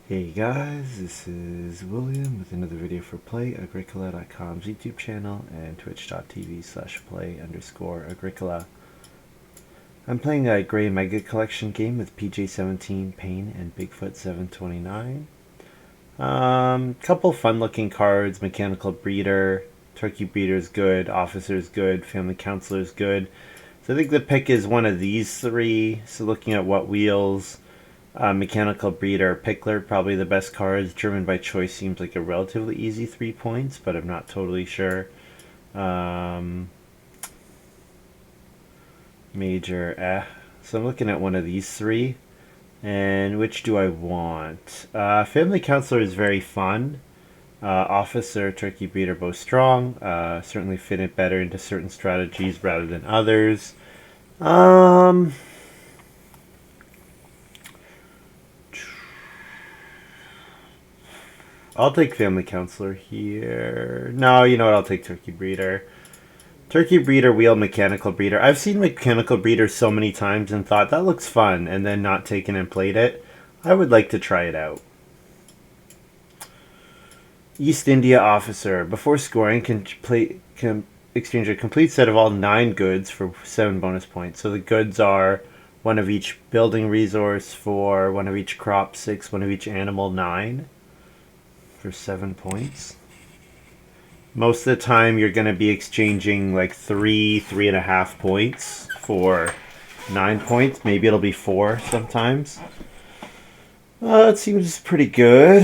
Hey guys, this is William with another video for Play-agricola.com's YouTube channel and twitch.tv/play_agricola. I'm playing a Graey Megacollection game with PJ17, Pain, and Bigfoot 729. Couple fun looking cards: Mechanical Breeder, Turkey Breeder's good, Officer's good, Family Counselor's good. So I think the pick is one of these three. So looking at what wheels, Mechanical Breeder, Pickler, probably the best cards. German by Choice seems like a relatively easy 3 points, but I'm not totally sure. Major, So I'm looking at one of these three. And which do I want? Family Counselor is very fun. Officer, Turkey Breeder, both strong. Certainly fit it better into certain strategies rather than others. I'll take Family Counselor here. No, you know what? I'll take Turkey Breeder. Turkey Breeder, Wheel, Mechanical Breeder. I've seen Mechanical Breeder so many times and thought that looks fun, and then not taken and played it. I would like to try it out. East India Officer. Before scoring, can exchange a complete set of all 9 goods for 7 bonus points. So the goods are 1 of each building resource, 4, 1 of each crop, 6, 1 of each animal, 9 for 7 points. Most of the time you're going to be exchanging like 3.5 points for 9 points. Maybe it'll be 4 sometimes. It seems pretty good.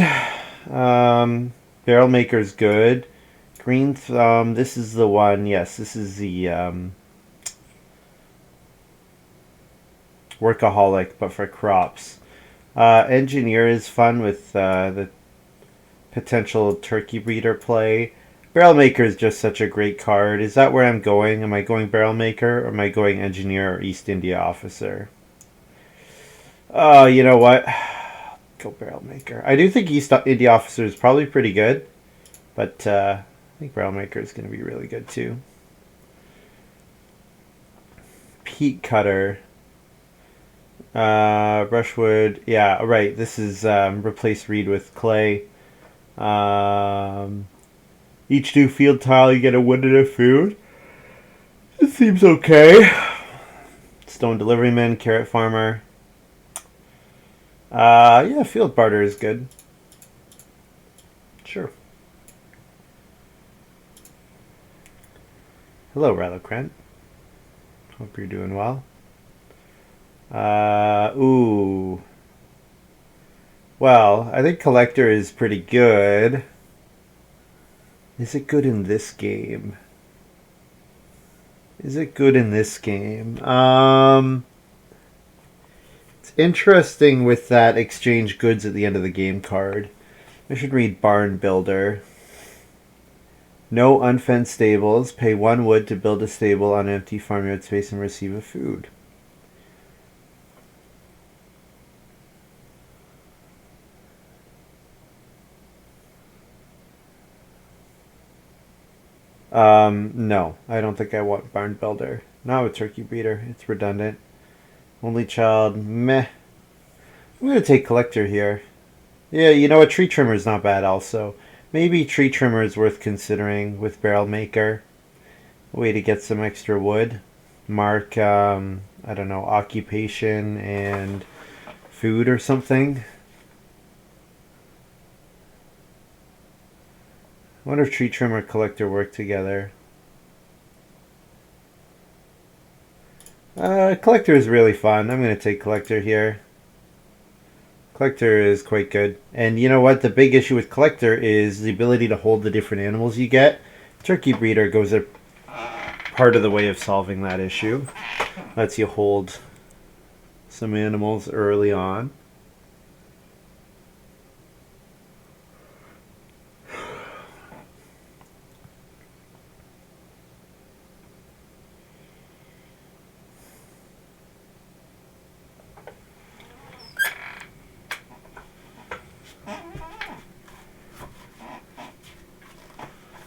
Barrel Maker's good. Green Thumb, this is the one. Yes, this is the Workaholic, but for crops. Engineer is fun with the potential Turkey Breeder play. Barrel Maker is just such a great card. Is that where I'm going? Am I going Barrel Maker, or am I going Engineer or East India Officer? You know what? Go Barrel Maker. I do think East India Officer is probably pretty good, but I think Barrel Maker is going to be really good too. Peat Cutter. Brushwood. Yeah, right. This is replace reed with clay. Each new field tile you get a wood and a food. It seems okay. Stone Deliveryman, Carrot Farmer. Yeah, Field Barter is good. Sure. Hello, Rallocrent. Hope you're doing well. Ooh. Well, I think Collector is pretty good. Is it good in this game? Is it good in this game? It's interesting with that exchange goods at the end of the game card. I should read Barn Builder. No unfenced stables. Pay 1 wood to build a stable on empty farmyard space and receive a food. No, I don't think I want Barn Builder. Not with Turkey Breeder. It's redundant. Only Child, meh. I'm going to take Collector here. Yeah, you know what? Tree Trimmer is not bad also. Maybe Tree Trimmer is worth considering with Barrel Maker. A way to get some extra wood. Mark, I don't know, occupation and food or something. I wonder if Tree Trimmer and Collector work together. Collector is really fun. I'm going to take Collector here. Collector is quite good. And you know what? The big issue with Collector is the ability to hold the different animals you get. Turkey Breeder goes a part of the way of solving that issue. Lets you hold some animals early on.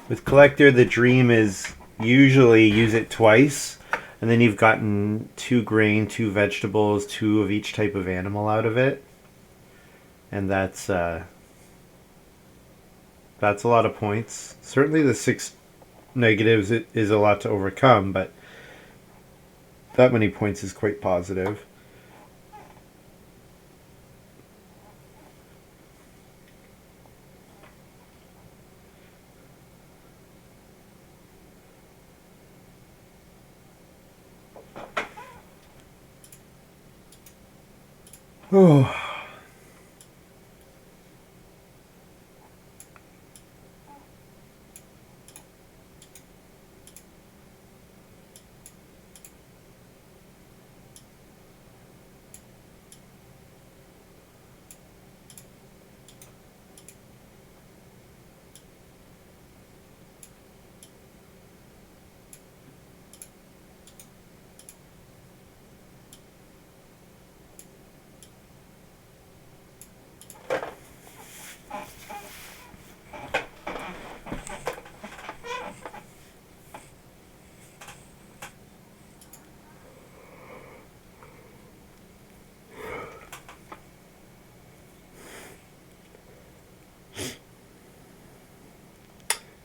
With Collector, the dream is usually use it twice, and then you've gotten 2 grain, 2 vegetables, 2 of each type of animal out of it. and that's a lot of points. Certainly, the 6 negatives is a lot to overcome, but that many points is quite positive. Oh.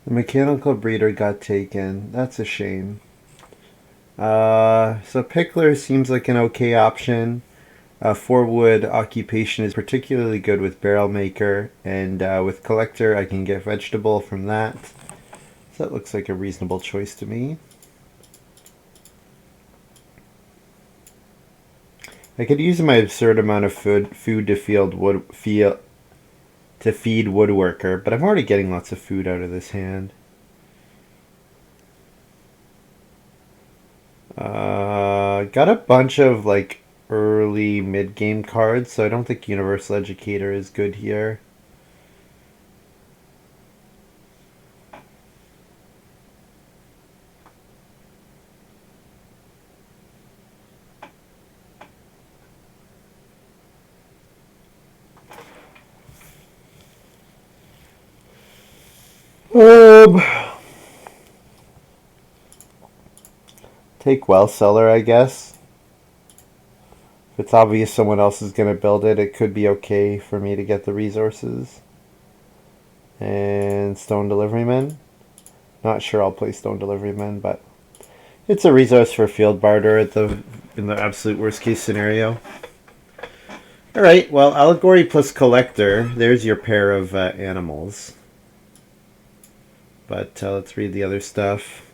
The mechanical breeder got taken. That's a shame. So Pickler seems like an okay option. 4-wood occupation is particularly good with barrel maker, and with collector I can get vegetable from that. So that looks like a reasonable choice to me. I could use my absurd amount of food to feed woodworker, but I'm already getting lots of food out of this hand. Got a bunch of like early mid-game cards, so I don't think Universal Educator is good here. Take Well Seller, I guess. If it's obvious someone else is going to build it, it could be okay for me to get the resources. And Stone Deliveryman. Not sure I'll play Stone Deliveryman, but it's a resource for field barter in the absolute worst case scenario. Alright, well, Allegory plus Collector. There's your pair of animals. But let's read the other stuff.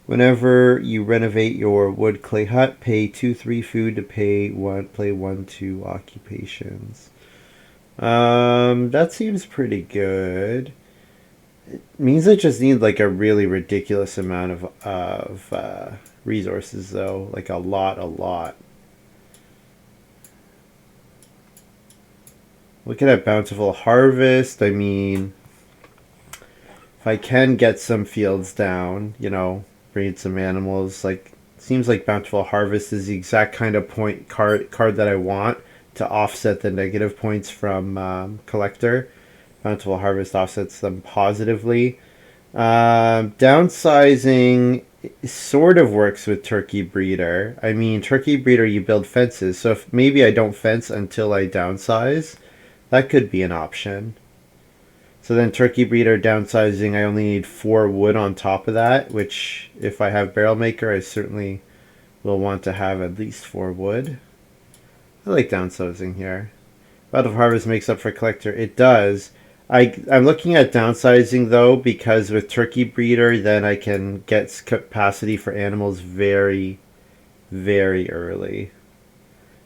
Whenever you renovate your wood clay hut, pay 2-3 food to play 1-2 occupations. That seems pretty good. It means I just need like a really ridiculous amount of resources, though, like a lot. Looking at Bountiful Harvest, I mean, if I can get some fields down, breed some animals, like, seems like Bountiful Harvest is the exact kind of card that I want to offset the negative points from Collector. Bountiful Harvest offsets them positively. Downsizing sort of works with Turkey Breeder. I mean, Turkey Breeder, you build fences, so if maybe I don't fence until I downsize, that could be an option. So then Turkey Breeder downsizing, I only need 4 wood on top of that, which if I have Barrel Maker, I certainly will want to have at least 4 wood. I like downsizing here. Bountiful Harvest makes up for Collector. It does. I'm looking at downsizing, though, because with Turkey Breeder, then I can get capacity for animals very, very early.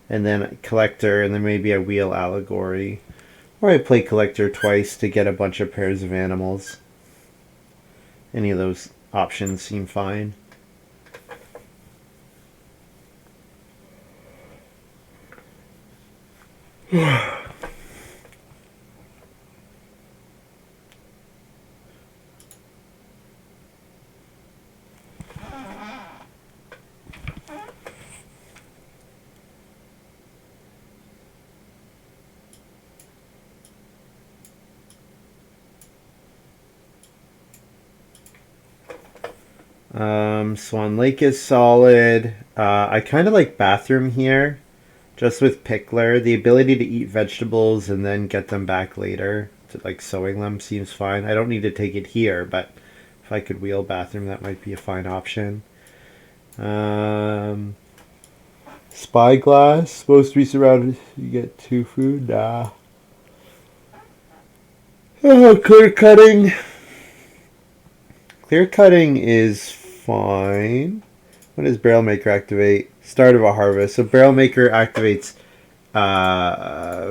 And then Collector, and then maybe a Wheel Allegory. Or I play Collector twice to get a bunch of pairs of animals. Any of those options seem fine. Swan Lake is solid. I kind of like Bathroom here. Just with Pickler, the ability to eat vegetables and then get them back later, to like sowing them, seems fine. I don't need to take it here, but if I could wheel bathroom, that might be a fine option. Spyglass, supposed to be surrounded. You get 2 food. Nah. Oh, clear cutting. Clear cutting is fine. When does Barrel Maker activate? Start of a harvest. So Barrel Maker activates.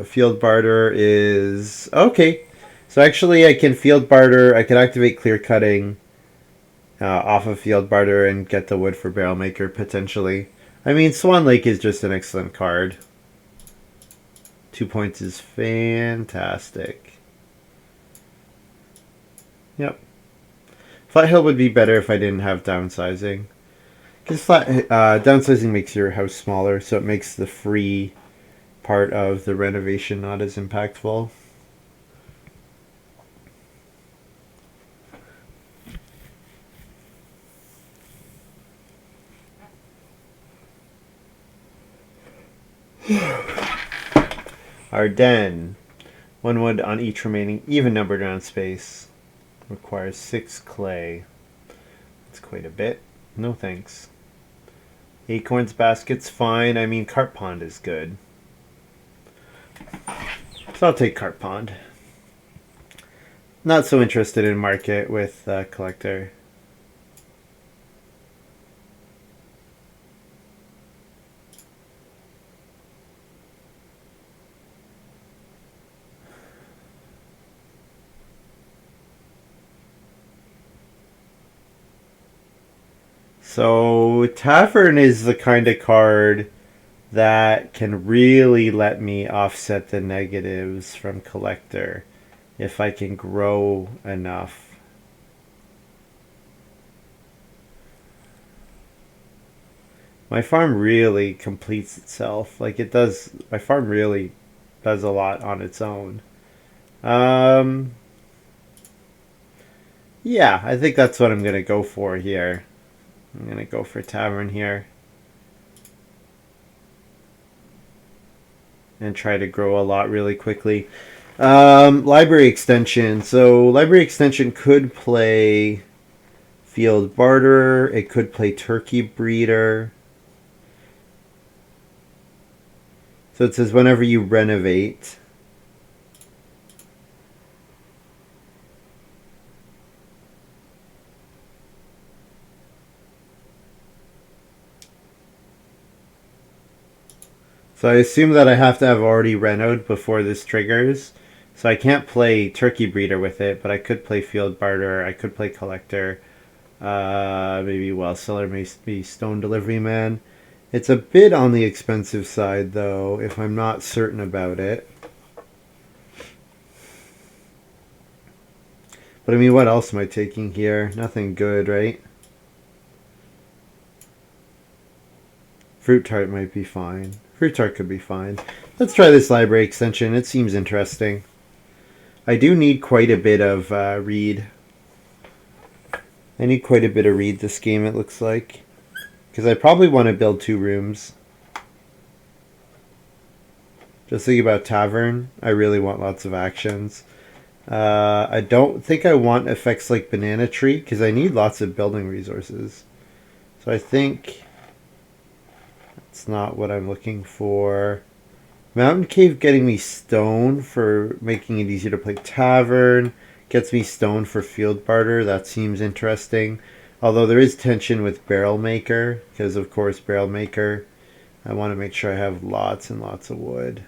Field Barter is okay. So actually, I can Field Barter. I can activate Clear Cutting off of Field Barter and get the wood for Barrel Maker potentially. I mean, Swan Lake is just an excellent card. 2 points is fantastic. Yep. Flat Hill would be better if I didn't have downsizing. Because downsizing makes your house smaller, so it makes the free part of the renovation not as impactful. Ardennes. 1 wood on each remaining even-numbered round space. Requires 6 clay. That's quite a bit. No thanks. Acorns basket's fine. I mean, Carp Pond is good. So I'll take Carp Pond. Not so interested in market with collector. So Tavern is the kind of card that can really let me offset the negatives from collector if I can grow enough. My farm really completes itself. Like it does, my farm really does a lot on its own. Yeah, I think that's what I'm going to go for here. I'm going to go for Tavern here. And try to grow a lot really quickly. Library Extension. So Library Extension could play Field Barterer. It could play Turkey Breeder. So it says whenever you renovate. So I assume that I have to have already renoed before this triggers. So I can't play Turkey Breeder with it, but I could play Field Barter. I could play Collector. Maybe Well Seller, maybe Stone Delivery Man. It's a bit on the expensive side, though, if I'm not certain about it. But I mean, what else am I taking here? Nothing good, right? Fruit Tart might be fine. Fruit Tart could be fine. Let's try this library extension. It seems interesting. I do need quite a bit of read. I need quite a bit of read this game, it looks like. Because I probably want to build 2 rooms. Just thinking about Tavern, I really want lots of actions. I don't think I want effects like Banana Tree, because I need lots of building resources. So I think it's not what I'm looking for. Mountain Cave getting me stone for making it easier to play Tavern. Gets me stone for Field Barter. That seems interesting. Although there is tension with Barrel Maker. Because of course Barrel Maker. I want to make sure I have lots and lots of wood.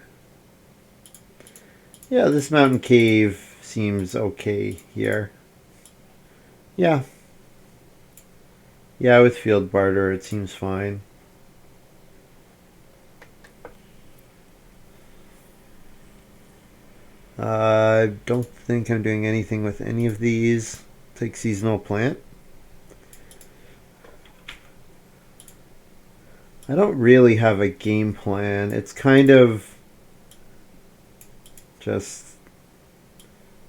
Yeah, this Mountain Cave seems okay here. Yeah. Yeah, with Field Barter it seems fine. I don't think I'm doing anything with any of these. Take Seasonal Plant. I don't really have a game plan. It's kind of just...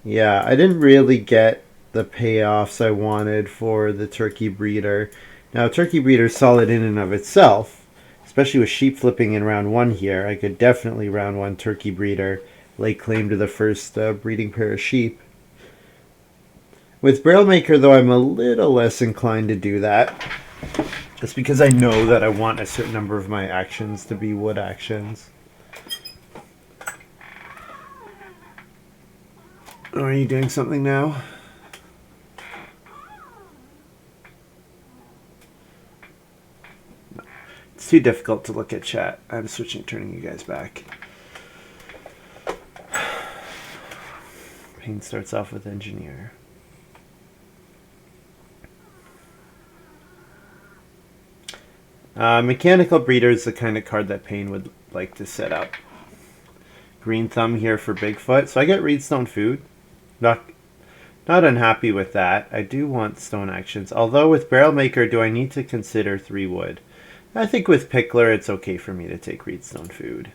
Yeah, I didn't really get the payoffs I wanted for the Turkey Breeder. Now, Turkey Breeder's solid in and of itself. Especially with sheep flipping in round 1 here, I could definitely round 1 turkey breeder, lay claim to the first breeding pair of sheep. With Braillemaker, though, I'm a little less inclined to do that. Just because I know that I want a certain number of my actions to be wood actions. Oh, are you doing something now? It's too difficult to look at chat. I'm turning you guys back. Pain starts off with engineer. Mechanical breeder is the kind of card that Payne would like to set up. Green thumb here for Bigfoot. So I get Reedstone food. Not unhappy with that. I do want stone actions. Although with Barrelmaker, do I need to consider 3 wood? I think with Pickler, it's okay for me to take Reedstone food.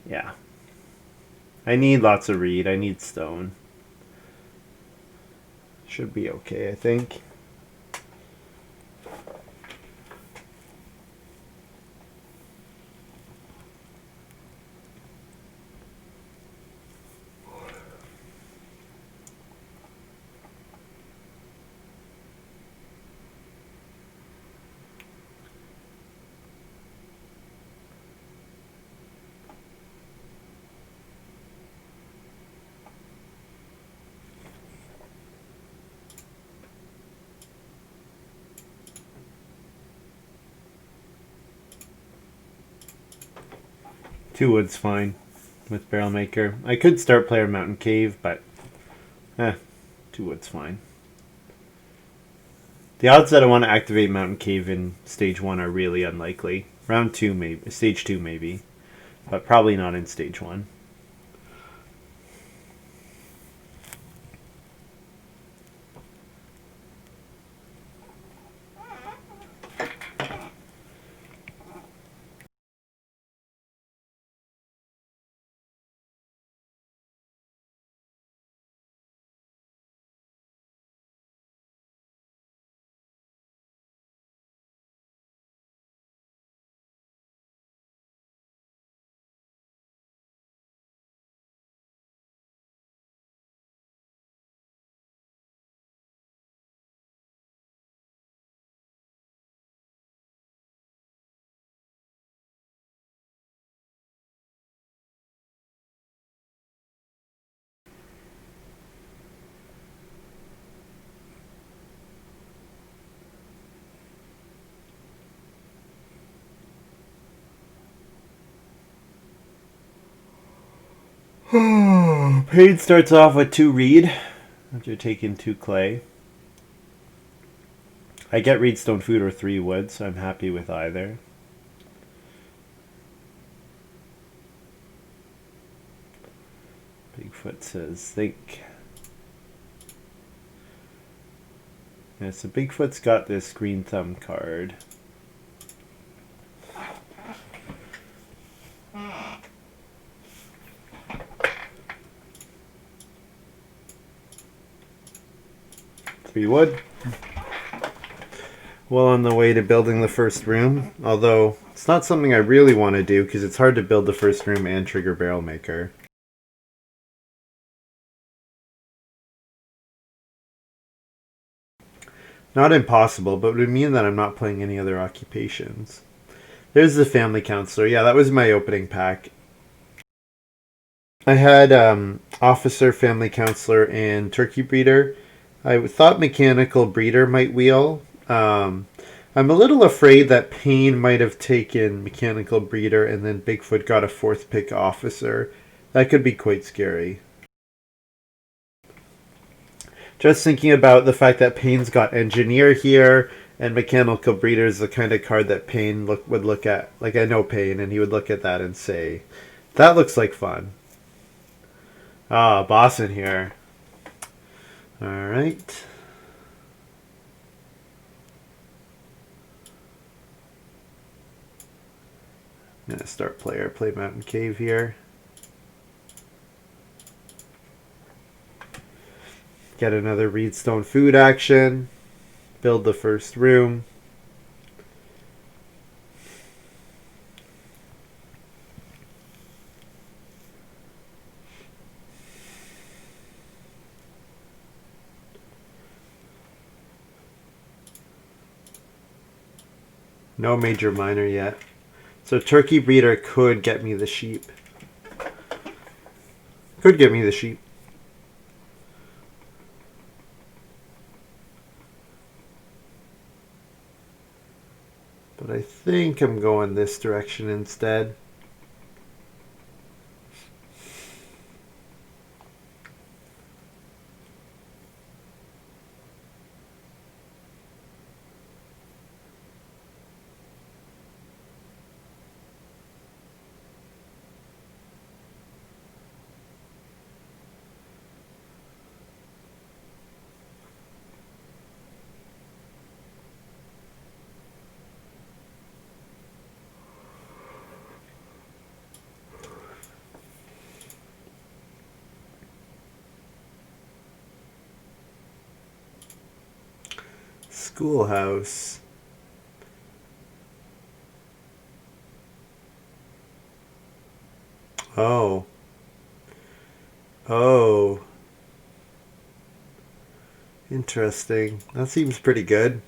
Yeah. I need lots of reed. I need stone. Should be okay, I think. Two wood's fine with Barrelmaker. I could start player Mountain Cave, but 2 wood's fine. The odds that I want to activate Mountain Cave in stage 1 are really unlikely. Round 2 maybe, stage 2 maybe, but probably not in stage 1. Paid starts off with 2 reed after taking 2 clay. I get Reedstone food or 3 wood, so I'm happy with either. Bigfoot says think. Yeah, so Bigfoot's got this green thumb card. Three wood. Well on the way to building the first room, although it's not something I really want to do because it's hard to build the first room and trigger Barrelmaker. Not impossible, but it would mean that I'm not playing any other occupations. There's the family counselor. Yeah, that was my opening pack. I had officer, family counselor, and turkey breeder. I thought mechanical breeder might wheel. I'm a little afraid that Payne might have taken mechanical breeder and then Bigfoot got a 4th pick officer. That could be quite scary. Just thinking about the fact that Payne's got engineer here and mechanical breeder is the kind of card that Payne would look at. Like, I know Payne, and he would look at that and say, that looks like fun. Ah, boss in here. Alright. I'm going to start play Mountain Cave here. Get another Reedstone food action. Build the first room. No major minor yet. So turkey breeder could get me the sheep. Could get me the sheep. But I think I'm going this direction instead. Schoolhouse. Oh. Oh. Interesting. That seems pretty good.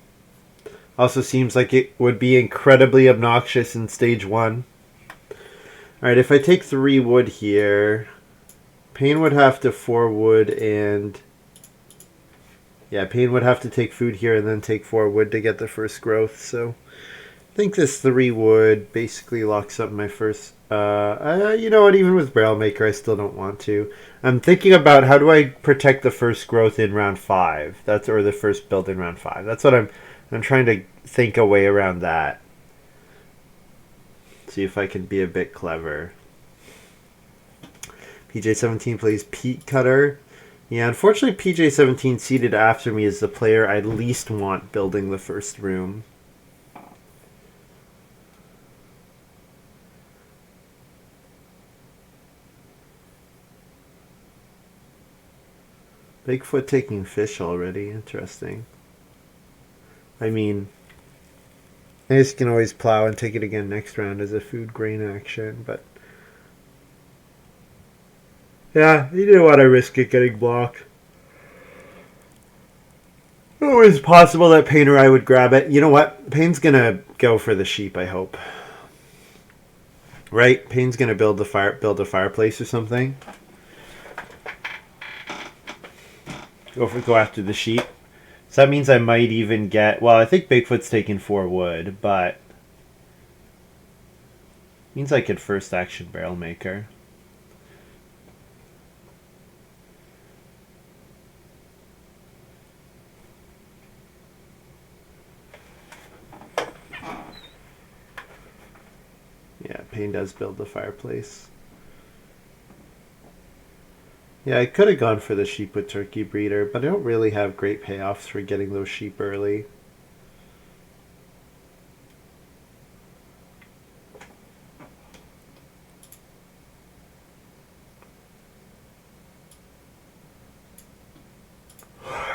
Also seems like it would be incredibly obnoxious in stage 1. Alright, if I take 3 wood here, Payne would have to 4 wood and... Yeah, Payne would have to take food here and then take 4 wood to get the first growth, so... I think this 3 wood basically locks up my first... you know what, even with Barrel Maker, I still don't want to. I'm thinking about how do I protect the first growth in round 5. Or the first build in round 5. That's what I'm trying to think a way around that. See if I can be a bit clever. PJ17 plays Peat Cutter. Yeah, unfortunately PJ17 seated after me is the player I least want building the first room. Bigfoot taking fish already. Interesting. I mean, I guess you can always plow and take it again next round as a food grain action, but... Yeah, you didn't want to risk it getting blocked. Always possible that Payne or I would grab it. You know what? Payne's going to go for the sheep, I hope. Right? Payne's going to build a fireplace or something. Go after the sheep. So that means I might even get... Well, I think Bigfoot's taking 4 wood, but... Means I could first action Barrel Maker. Yeah, Payne does build the fireplace. Yeah, I could have gone for the sheep with turkey breeder, but I don't really have great payoffs for getting those sheep early.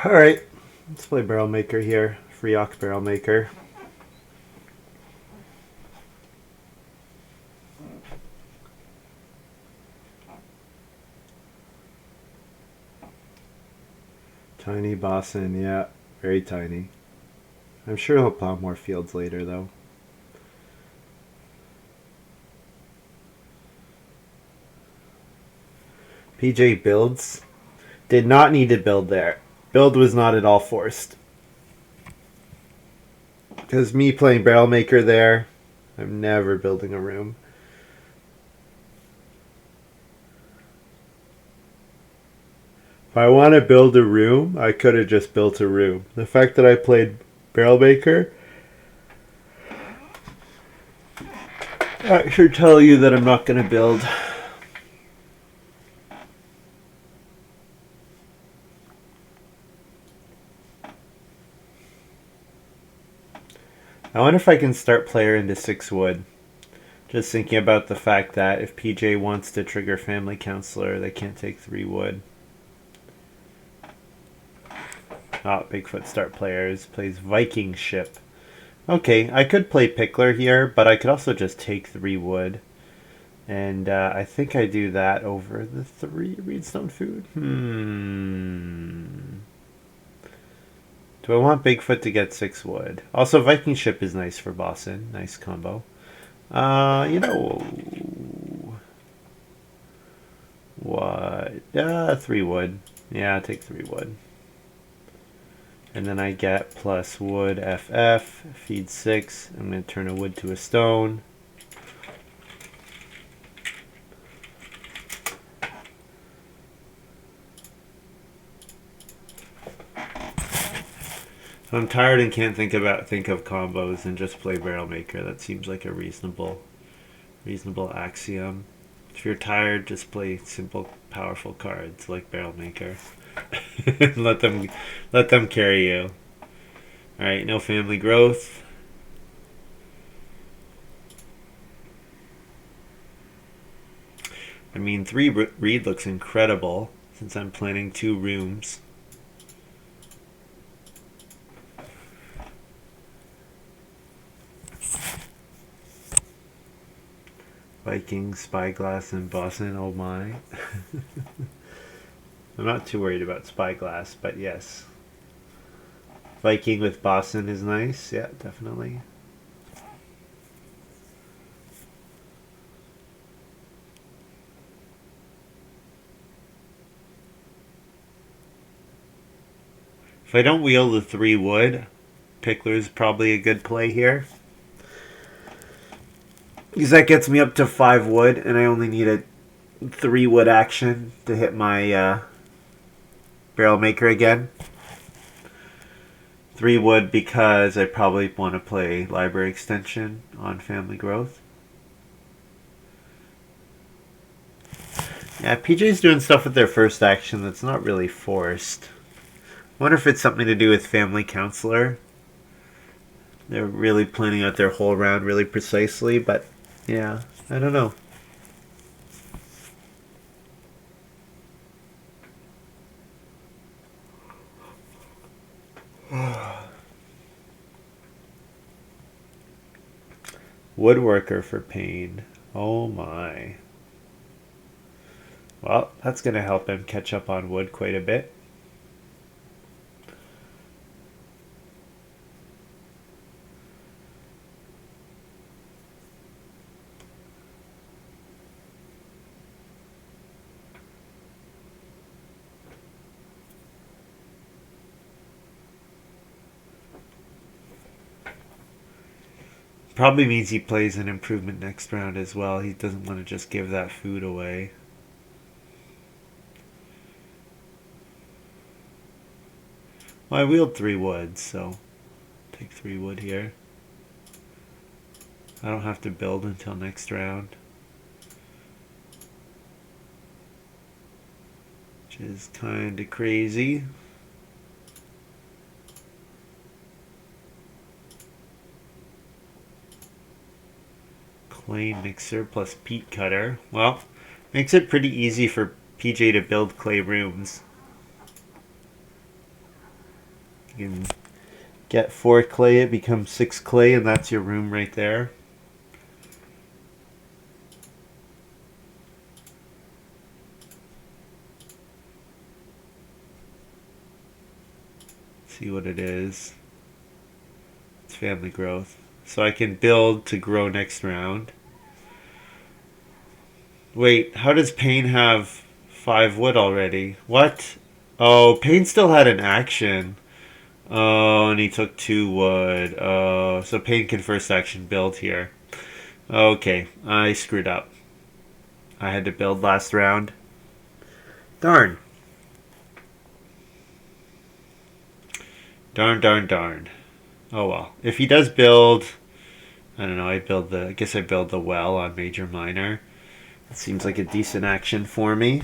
Alright, let's play Barrel Maker here. Free Ox Barrel Maker. Tiny Bossin, yeah, very tiny. I'm sure he'll plow more fields later, though. PJ builds. Did not need to build there. Build was not at all forced. Because me playing Barrel Maker there, I'm never building a room. If I want to build a room, I could have just built a room. The fact that I played Barrel Maker, I should tell you that I'm not going to build. I wonder if I can start player into 6 wood. Just thinking about the fact that if PJ wants to trigger Family Counselor, they can't take 3 wood. Oh, Bigfoot start players. Plays Viking Ship. Okay, I could play Pickler here, but I could also just take 3 wood. And I think I do that over the 3 Reedstone food. Do Do I want Bigfoot to get 6 wood? Also, Viking ship is nice for Boston. Nice combo. You know what? 3 wood. Yeah, I'll take 3 wood. And then I get plus wood FF, feed 6. I'm going to turn a wood to a stone. If I'm tired and can't think of combos, and just play Barrel Maker. That seems like a reasonable axiom. If you're tired, just play simple, powerful cards like Barrel Maker. let them carry you. All right, no family growth. I mean, 3 reed looks incredible since I'm planning 2 rooms. Vikings, Spyglass, and Boston. Oh my. I'm not too worried about Spyglass, but yes. Viking with Boston is nice. Yeah, definitely. If I don't wheel the 3 wood, Pickler's probably a good play here. Because that gets me up to 5 wood, and I only need a 3 wood action to hit my Barrel Maker again. 3 wood because I probably want to play Library Extension on Family Growth. Yeah, PJ's doing stuff with their first action that's not really forced. I wonder if it's something to do with Family Counselor. They're really planning out their whole round really precisely, but yeah, I don't know. Woodworker for pain. Oh my. Well, that's going to help him catch up on wood quite a bit. Probably means he plays an improvement next round as well. He doesn't want to just give that food away. Well, I wheeled 3 wood, so take 3 wood here. I don't have to build until next round, which is kind of crazy. Clay mixer plus peat cutter. Well, makes it pretty easy for PJ to build clay rooms. You can get 4 clay, it becomes 6 clay, and that's your room right there. See what it is. It's family growth. So I can build to grow next round. Wait, how does Payne have 5 wood already? What? Oh, Payne still had an action. Oh, and he took 2 wood. Oh, so Payne can first action build here. Okay, I screwed up. I had to build last round. Darn. Darn. Oh well. If he does build, I don't know, I guess I build the well on Major Minor. It seems like a decent action for me.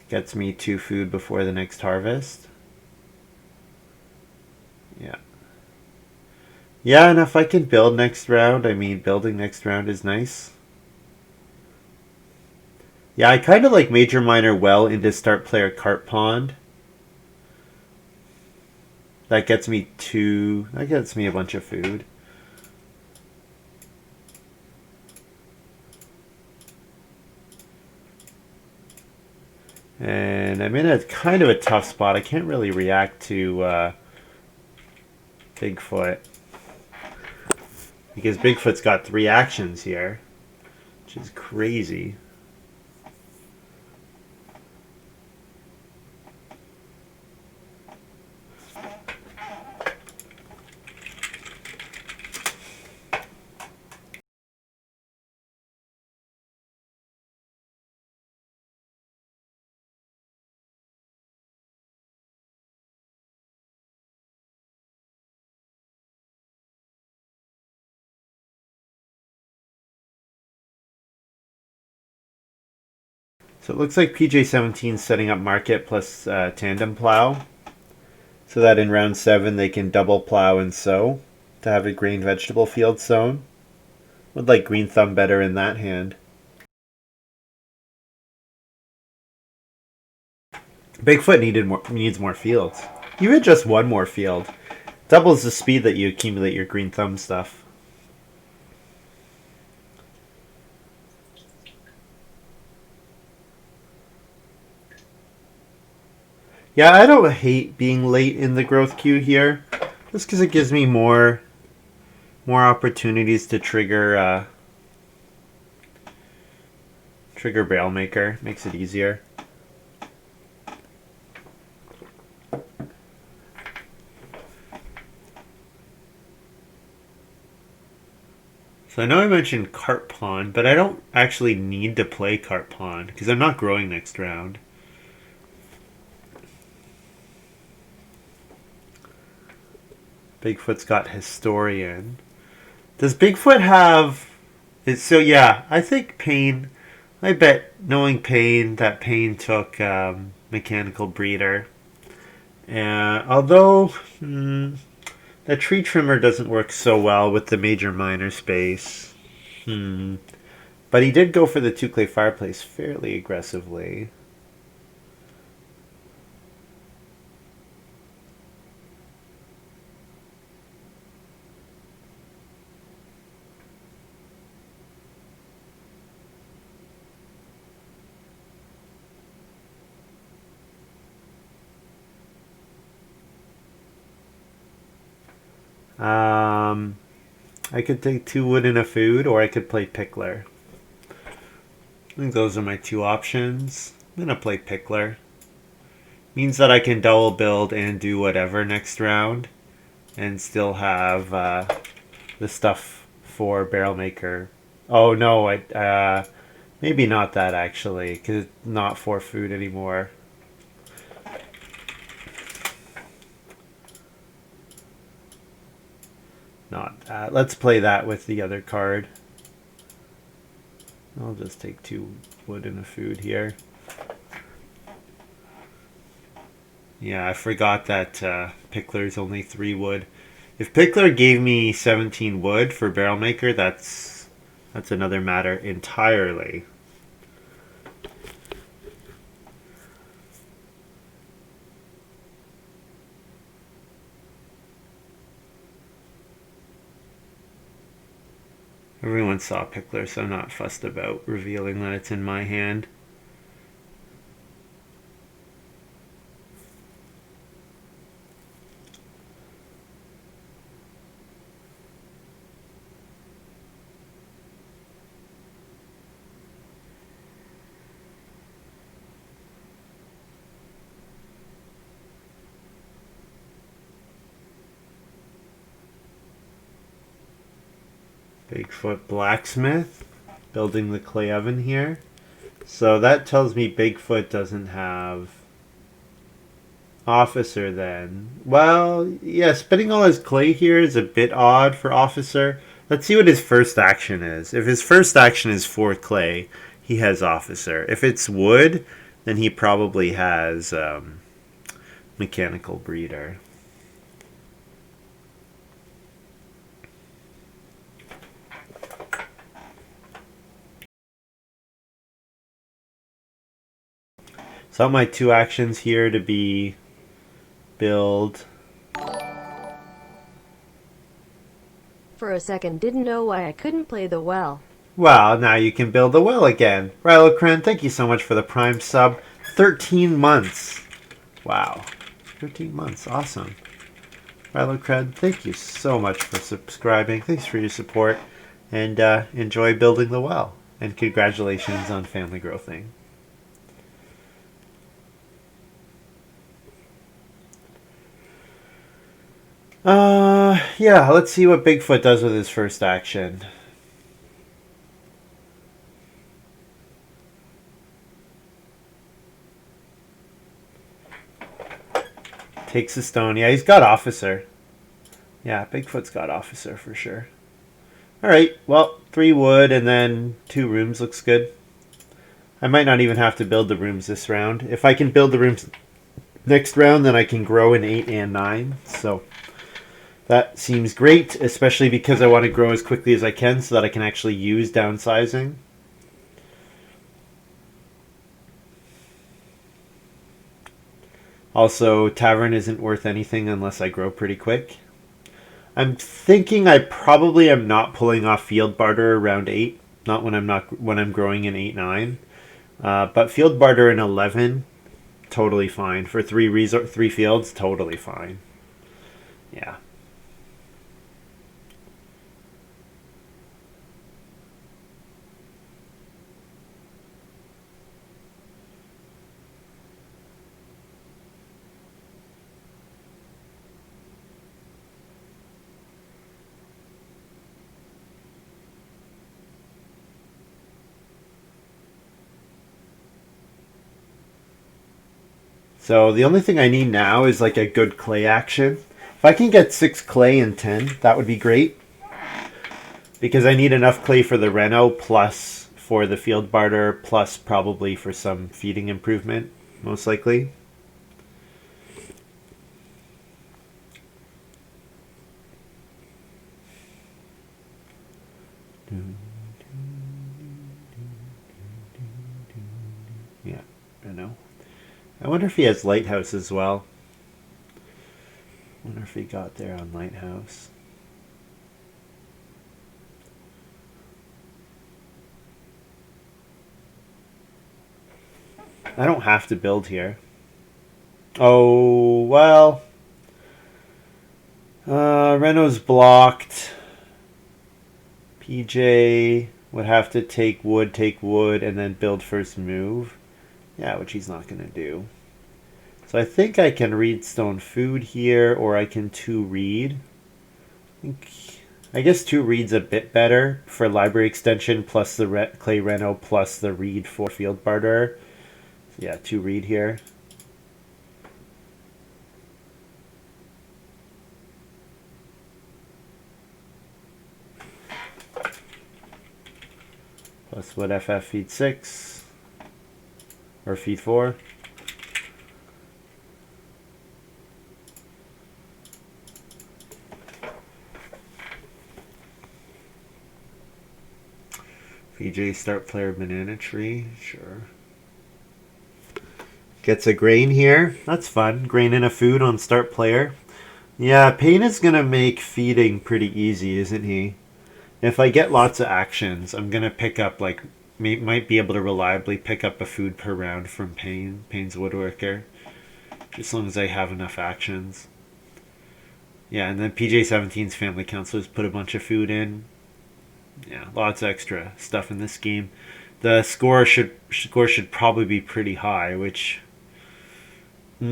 Gets me 2 food before the next harvest. Yeah. Yeah, and if I can build next round, I mean, building next round is nice. Yeah, I kind of like Major Minor well into start player Carp Pond. That gets me a bunch of food. And I'm in a kind of a tough spot. I can't really react to Bigfoot. Because Bigfoot's got 3 actions here. Which is crazy. So it looks like PJ17 is setting up market plus tandem plow. So that in round 7 they can double plow and sow to have a grain vegetable field sown. Would like green thumb better in that hand. Bigfoot needs more fields. Even just one more field doubles the speed that you accumulate your green thumb stuff. Yeah, I don't hate being late in the growth queue here, just because it gives me more opportunities to trigger Barrel Maker. Makes it easier. So I know I mentioned Cart Pawn, but I don't actually need to play Cart Pawn because I'm not growing next round. Bigfoot's got Historian. Does Bigfoot have... So yeah, I think Pain... I bet, knowing Pain, that Pain took Mechanical Breeder. Although... the tree trimmer doesn't work so well with the major minor space. But he did go for the 2 clay fireplace fairly aggressively. I could take 2 wood and a food, or I could play Pickler. I think those are my 2 options. I'm gonna play Pickler. Means that I can double build and do whatever next round, and still have the stuff for Barrel Maker. Oh no, maybe not that actually, because it's not for food anymore. Not that. Let's play that with the other card. I'll just take 2 wood and a food here. Yeah, I forgot that Pickler's only 3 wood. If Pickler gave me 17 wood for Barrel Maker, that's another matter entirely. Everyone saw Pickler, so I'm not fussed about revealing that it's in my hand. Bigfoot Blacksmith, building the clay oven here. So that tells me Bigfoot doesn't have Officer then. Well, yeah, spending all his clay here is a bit odd for Officer. Let's see what his first action is. If his first action is for clay, he has Officer. If it's wood, then he probably has Mechanical Breeder. So I want my 2 actions here to be build. For a second, didn't know why I couldn't play the well. Well, now you can build the well again. Rylocran, thank you so much for the Prime sub. 13 months. Wow. 13 months. Awesome. Philo Cred, thank you so much for subscribing. Thanks for your support. And enjoy building the well. And congratulations on family growthing. Yeah, let's see what Bigfoot does with his first action. Takes a stone. Yeah, he's got officer. Yeah, Bigfoot's got officer for sure. Alright, well, 3 wood and then 2 rooms looks good. I might not even have to build the rooms this round. If I can build the rooms next round, then I can grow in 8 and 9. So that seems great, especially because I want to grow as quickly as I can so that I can actually use downsizing. Also, tavern isn't worth anything unless I grow pretty quick. I'm thinking I probably am not pulling off field barter around 8, not when I'm growing in 8-9. But field barter in 11, totally fine. For 3 fields, totally fine. Yeah. So the only thing I need now is like a good clay action. If I can get 6 clay and 10, that would be great. Because I need enough clay for the reno, plus for the field barter, plus probably for some feeding improvement, most likely. Yeah, reno. I wonder if he has lighthouse as well. I wonder if he got there on lighthouse. I don't have to build here. Oh, well. Reno's blocked. PJ would have to take wood, and then build first move. Yeah, which he's not going to do. So I think I can read stone food here, or I can 2 read. I guess 2 read's a bit better for library extension, plus the clay reno, plus the read for field barter. So yeah, 2 read here. Plus wood FF feed 6. Or feed 4. VJ start player banana tree, sure. Gets a grain here. That's fun. Grain and a food on start player. Yeah, Payne is going to make feeding pretty easy, isn't he? If I get lots of actions, I'm going to pick up, like, might be able to reliably pick up a food per round from Payne. Payne's Woodworker. Just as long as I have enough actions. Yeah, and then PJ17's family counselors put a bunch of food in. Yeah, lots of extra stuff in this game. The score should probably be pretty high, which we'll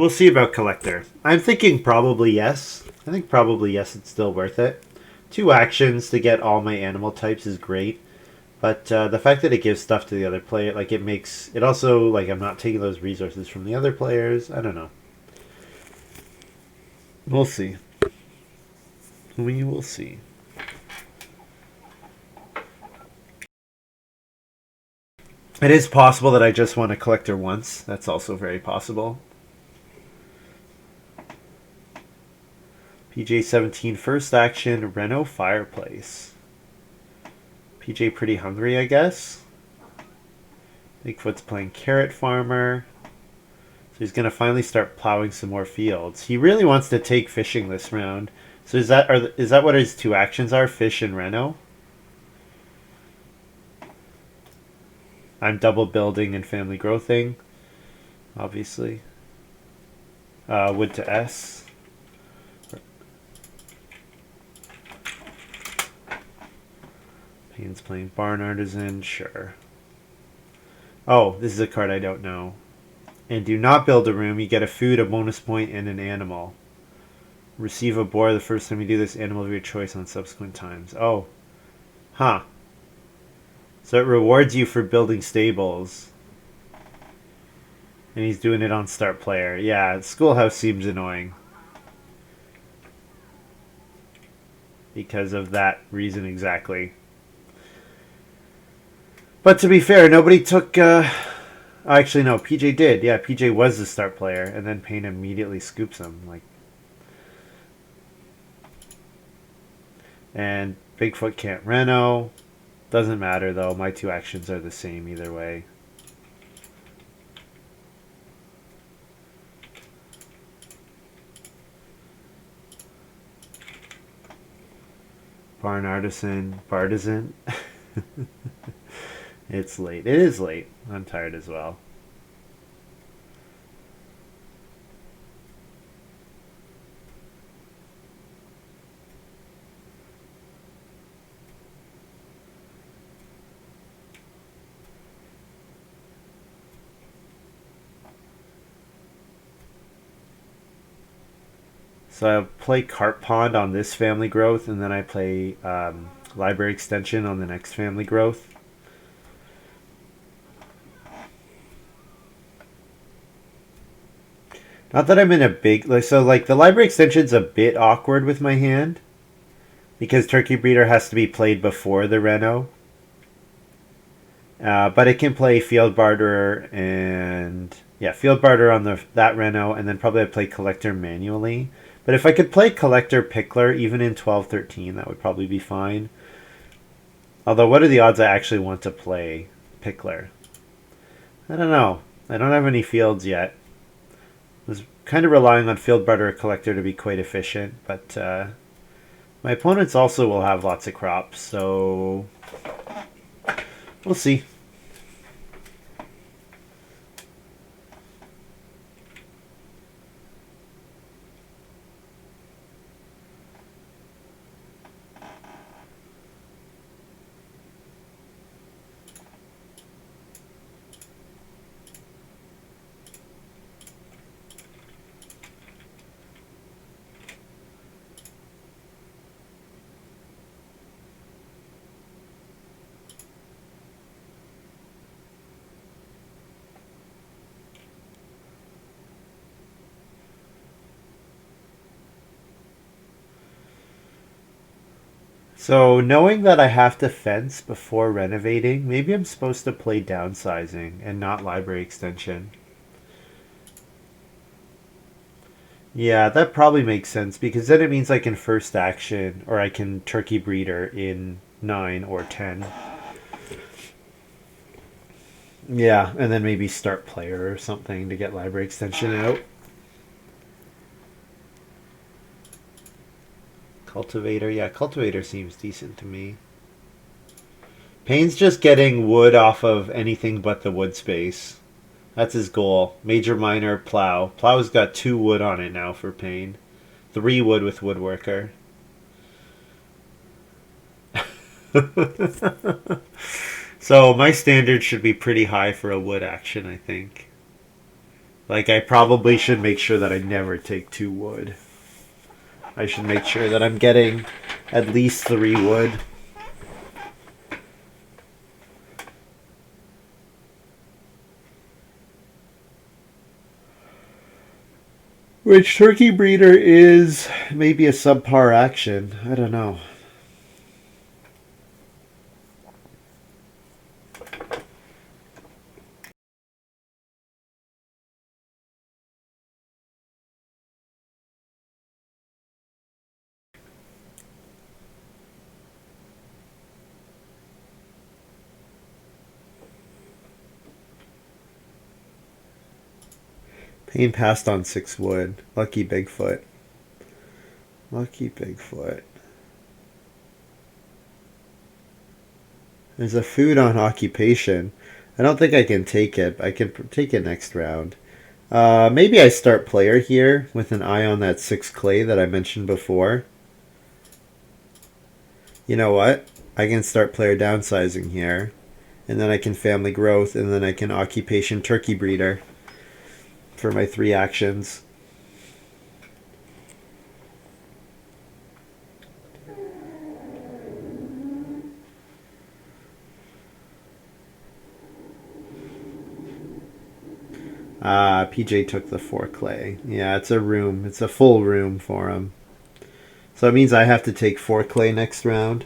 see about collector. I'm thinking probably yes. I think probably yes, it's still worth it. 2 actions to get all my animal types is great, but the fact that it gives stuff to the other player, like it makes it also like I'm not taking those resources from the other players. I don't know. We'll see. We will see. It is possible that I just want a collector once. That's also very possible. PJ17 first action, Reno fireplace. PJ pretty hungry, I guess. Bigfoot's playing carrot farmer. So he's going to finally start plowing some more fields. He really wants to take fishing this round. So is that what his 2 actions are? Fish and Reno? I'm double building and family growthing, obviously. Wood to S. Payne's playing Barn Artisan, sure. Oh, this is a card I don't know. And do not build a room. You get a food, a bonus point, and an animal. Receive a boar the first time you do this animal of your choice on subsequent times. Oh. Huh. So it rewards you for building stables. And he's doing it on start player. Yeah, Schoolhouse seems annoying. Because of that reason exactly. But to be fair, nobody took... actually, no, PJ did. Yeah, PJ was the start player. And then Payne immediately scoops him. Like... And Bigfoot can't Reno. Doesn't matter, though. My two actions are the same either way. Barn Artisan. Bartisan. It's late. It is late. I'm tired as well. So I play Carp Pond on this family growth, and then I play Library Extension on the next family growth. Not that I'm in a big... So, like, the Library Extension's a bit awkward with my hand, because Turkey Breeder has to be played before the Reno. But it can play Field Barterer and... Yeah, Field Barterer on that Reno, and then probably I'd play Collector manually. But if I could play Collector Pickler, even in 12-13, that would probably be fine. Although, what are the odds I actually want to play Pickler? I don't know. I don't have any fields yet. I was kind of relying on Field Barterer Collector to be quite efficient, but my opponents also will have lots of crops, so we'll see. So, knowing that I have to fence before renovating, maybe I'm supposed to play downsizing and not library extension. Yeah, that probably makes sense because then it means I can first action or I can turkey breeder in 9 or 10. Yeah, and then maybe start player or something to get library extension out. Cultivator, yeah, cultivator seems decent to me. Payne's just getting wood off of anything but the wood space. That's his goal. Major, minor, plow. Plow's got 2 wood on it now for Payne. 3 wood with woodworker. So my standard should be pretty high for a wood action, I think. Like, I probably should make sure that I never take 2 wood. I should make sure that I'm getting at least 3 wood. Which turkey breeder is maybe a subpar action. I don't know. Payne passed on 6 wood. Lucky Bigfoot. Lucky Bigfoot. There's a food on occupation. I don't think I can take it. I can take it next round. Maybe I start player here with an eye on that 6 clay that I mentioned before. You know what? I can start player downsizing here. And then I can family growth, and then I can occupation turkey breeder for my 3 actions. PJ took the 4 clay. Yeah, it's a room. It's a full room for him. So it means I have to take 4 clay next round.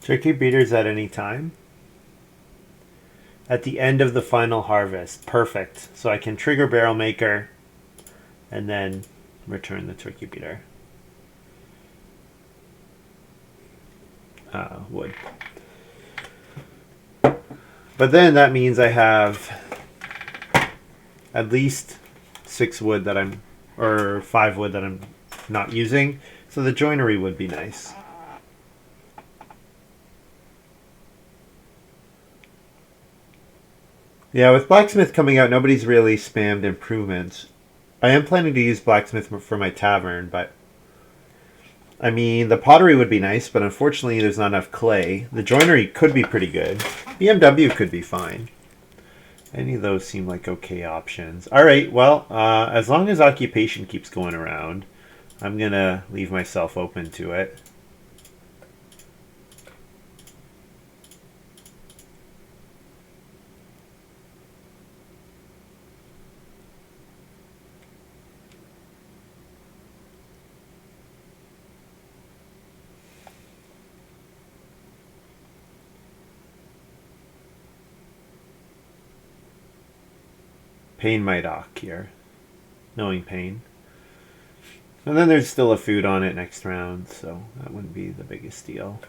Turkey breeders at any time. At the end of the final harvest. Perfect. So I can trigger barrel maker and then return the turkey breeder. Wood. But then that means I have at least 6 wood that I'm, or 5 wood that I'm not using. So the joinery would be nice. Yeah, with blacksmith coming out, nobody's really spammed improvements. I am planning to use blacksmith for my tavern, but I mean, the pottery would be nice, but unfortunately there's not enough clay. The joinery could be pretty good. BMW could be fine. Any of those seem like okay options. Alright, well, as long as occupation keeps going around, I'm going to leave myself open to it. Pain might ock here. Knowing pain. And then there's still a food on it next round, so that wouldn't be the biggest deal.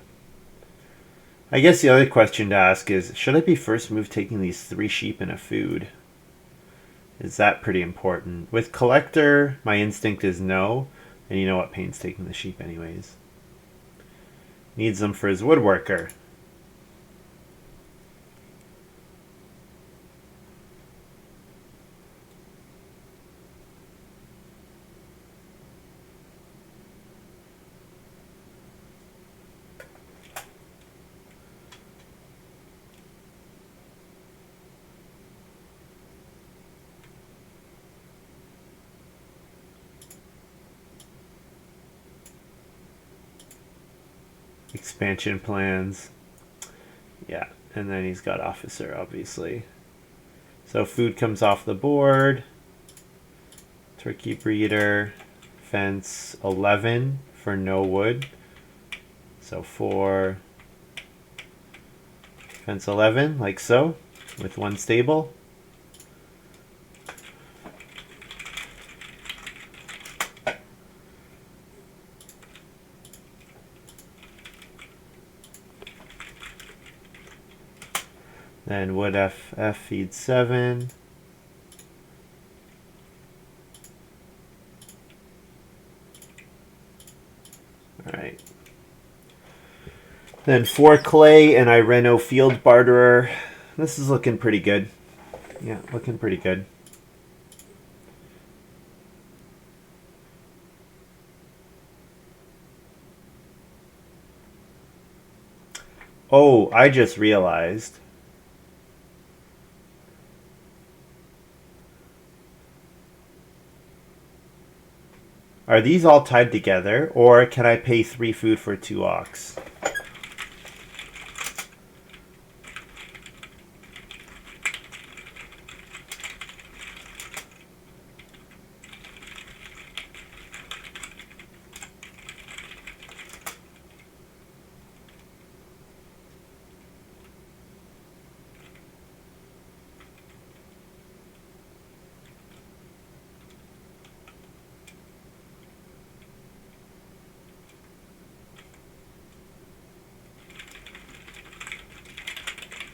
I guess the other question to ask is, should I be first move taking these 3 sheep and a food? Is that pretty important? With collector, my instinct is no, and you know what, Pain's taking the sheep anyways. Needs them for his woodworker. Expansion plans. Yeah, and then he's got officer, obviously. So food comes off the board. Turkey breeder. Fence 11 for no wood. So 4. Fence 11, like so, with 1 stable. Then wood FF feeds 7. Alright. Then 4 clay and I reno field barterer. This is looking pretty good. Yeah, looking pretty good. Oh, I just realized. Are these all tied together, or can I pay 3 food for 2 ox?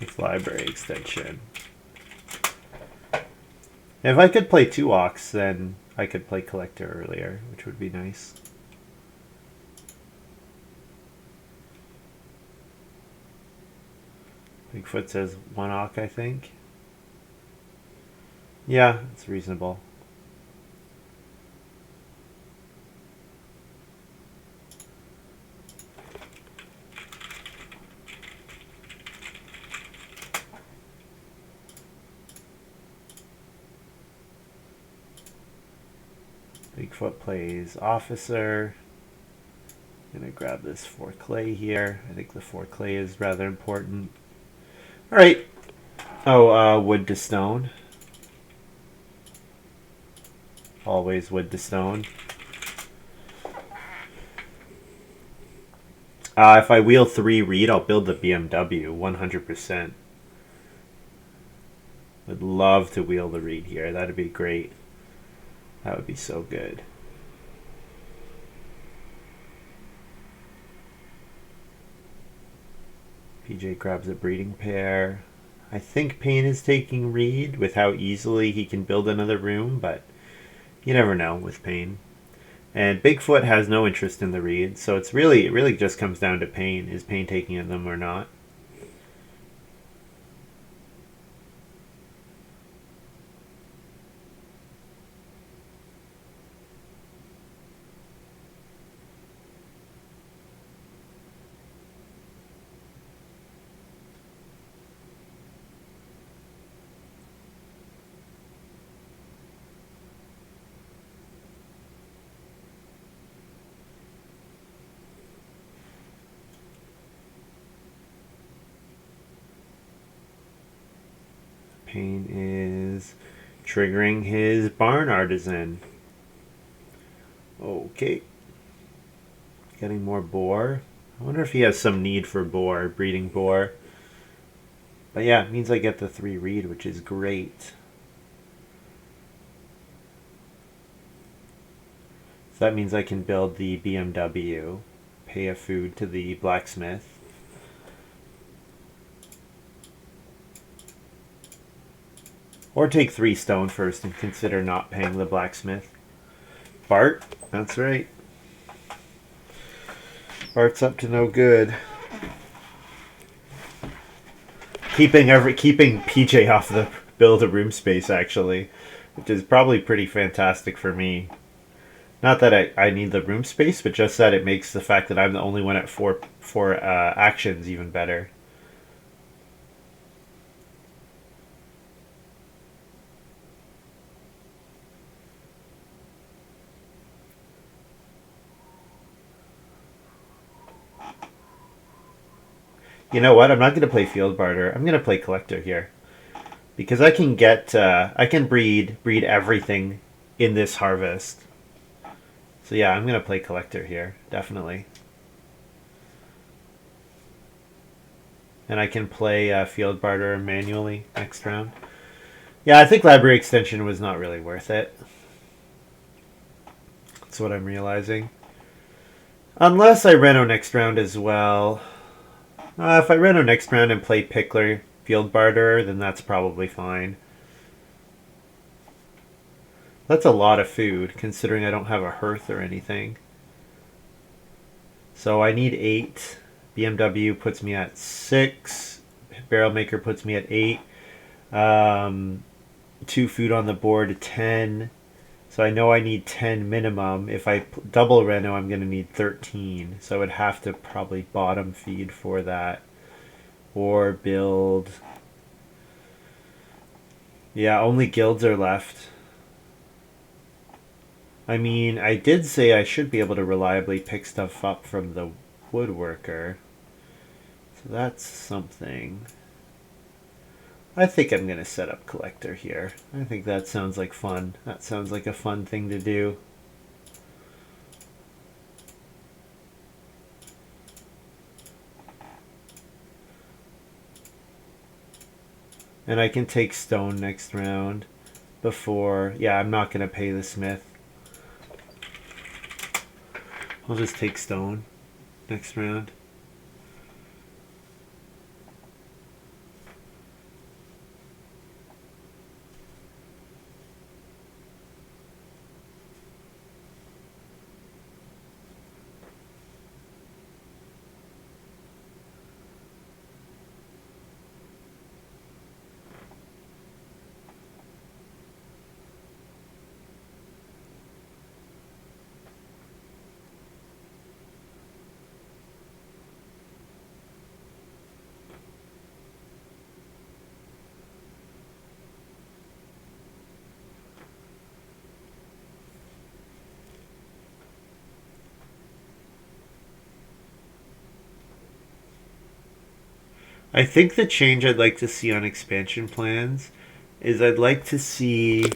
With library extension. If I could play 2 ox, then I could play collector earlier, which would be nice. Bigfoot says 1 ox, I think. Yeah, it's reasonable. Bigfoot plays officer. I'm gonna grab this 4 clay here. I think the 4 clay is rather important. Alright. Oh, wood to stone. Always wood to stone. If I wheel 3 reed, I'll build the BMW 100%. Would love to wheel the reed here. That'd be great. That would be so good. PJ grabs a breeding pair. I think Payne is taking reed with how easily he can build another room, but you never know with Payne. And Bigfoot has no interest in the reed, so it really just comes down to Payne. Is Payne taking them or not? Payne is triggering his barn artisan. Okay. Getting more boar. I wonder if he has some need for boar, breeding boar. But yeah, it means I get the 3 reed, which is great. So that means I can build the BMW, pay a food to the blacksmith. Or take 3 stone first and consider not paying the blacksmith. Bart, that's right. Bart's up to no good. Keeping PJ off the build a room space, actually, which is probably pretty fantastic for me. Not that I need the room space, but just that it makes the fact that I'm the only one at four actions even better. You know what? I'm not going to play field barter. I'm going to play collector here. Because I can I can breed everything in this harvest. So yeah, I'm going to play collector here, definitely. And I can play field barter manually next round. Yeah, I think library extension was not really worth it. That's what I'm realizing. Unless I reno next round as well. If I reno next round and play Pickler Field Barter, then that's probably fine. That's a lot of food, considering I don't have a hearth or anything. So I need 8. BMW puts me at 6. Barrel Maker puts me at 8. 2 food on the board, 10. So I know I need 10 minimum. If I double reno, I'm going to need 13. So I would have to probably bottom feed for that. Or build... Yeah, only guilds are left. I mean, I did say I should be able to reliably pick stuff up from the woodworker. So that's something. I think I'm going to set up collector here. I think that sounds like fun. That sounds like a fun thing to do. And I can take stone next round before... Yeah, I'm not going to pay the smith. I'll just take stone next round. I think the change I'd like to see on expansion plans is I'd like to see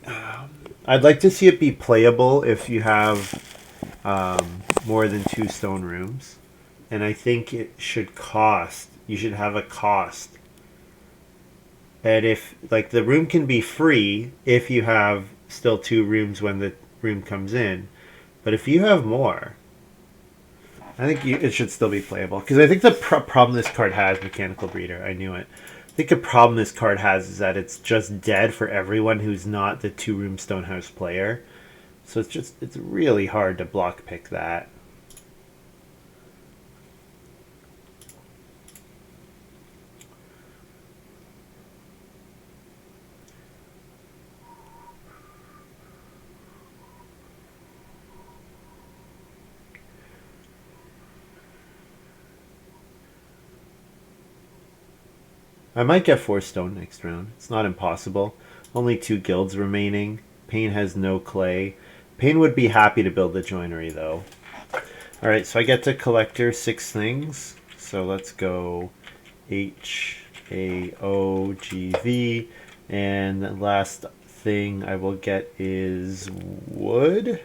it be playable if you have more than 2 stone rooms, and I think it should cost. You should have a cost, and if like the room can be free if you have still 2 rooms when the room comes in, but if you have more, I think it should still be playable. Because I think the problem this card has, Mechanical Breeder, I knew it. I think the problem this card has is that it's just dead for everyone who's not the 2-room Stonehouse player. So it's really hard to block pick that. I might get 4 stone next round. It's not impossible. Only 2 guilds remaining. Payne has no clay. Payne would be happy to build the joinery though. Alright, so I get to collector 6 things. So let's go HAOGV. And the last thing I will get is wood.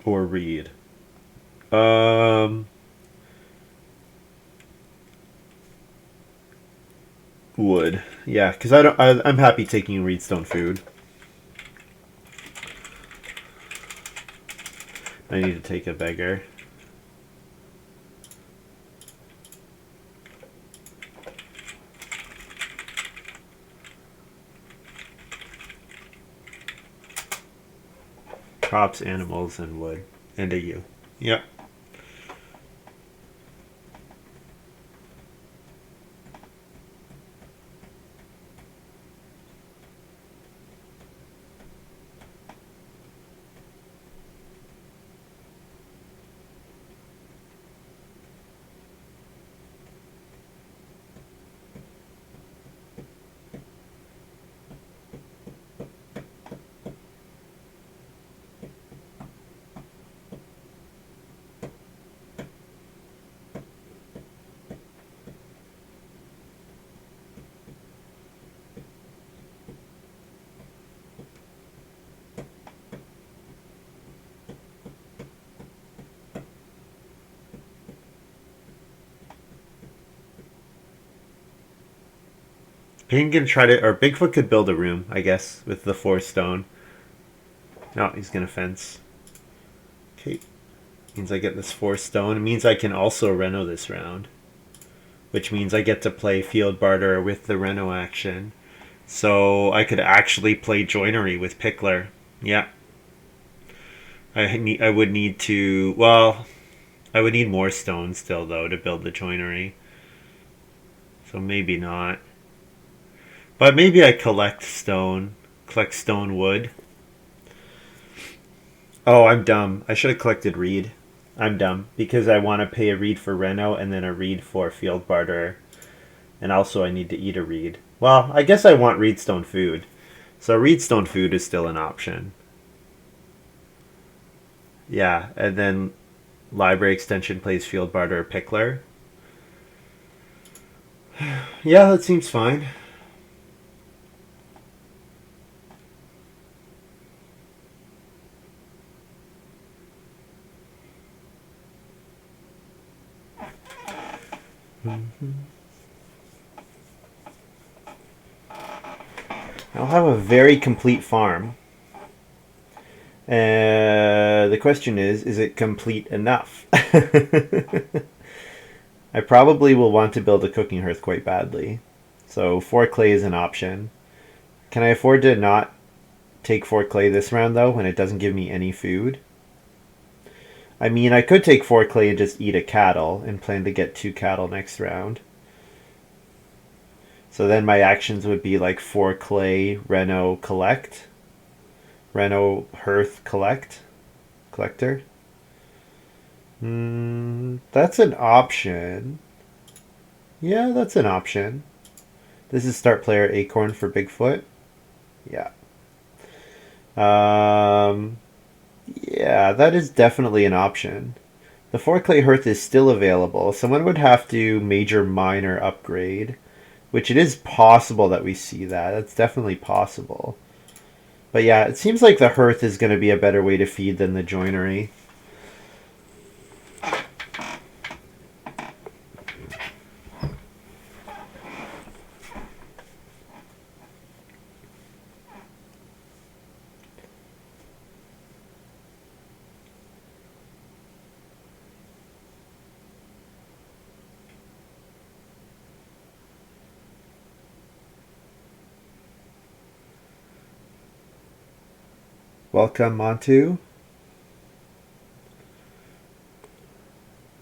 Or reed. Wood. Yeah, because I'm happy taking reedstone food. I need to take a beggar. Crops, animals, and wood. And a U. Yep. Payne can try to, or Bigfoot could build a room, I guess, with the 4 stone. No, he's gonna fence. Okay. Means I get this 4 stone. It means I can also reno this round. Which means I get to play field barter with the reno action. So I could actually play joinery with Pickler. Yeah. I would need to, well, I would need more stone still though to build the joinery. So maybe not. But maybe I collect stone wood. Oh, I'm dumb. I should have collected reed. I'm dumb because I want to pay a reed for reno and then a reed for field barter, and also I need to eat a reed. Well, Well, I guess I want reedstone food. So reedstone food is still an option. Yeah, and then library extension plays field barter or pickler. Yeah, that seems fine. I'll have a very complete farm. The question is it complete enough? I probably will want to build a cooking hearth quite badly. So 4 clay is an option. Can I afford to not take 4 clay this round though when it doesn't give me any food? I mean, I could take 4 clay and just eat a cattle and plan to get 2 cattle next round. So then my actions would be like 4 clay, Reno, collect. Reno, hearth, collector. That's an option. Yeah, that's an option. This is start player acorn for Bigfoot. Yeah. Yeah, that is definitely an option. The 4 clay hearth is still available. Someone would have to major minor upgrade, which it is possible that we see that. That's definitely possible. But yeah, it seems like the hearth is going to be a better way to feed than the joinery. Welcome, Montu.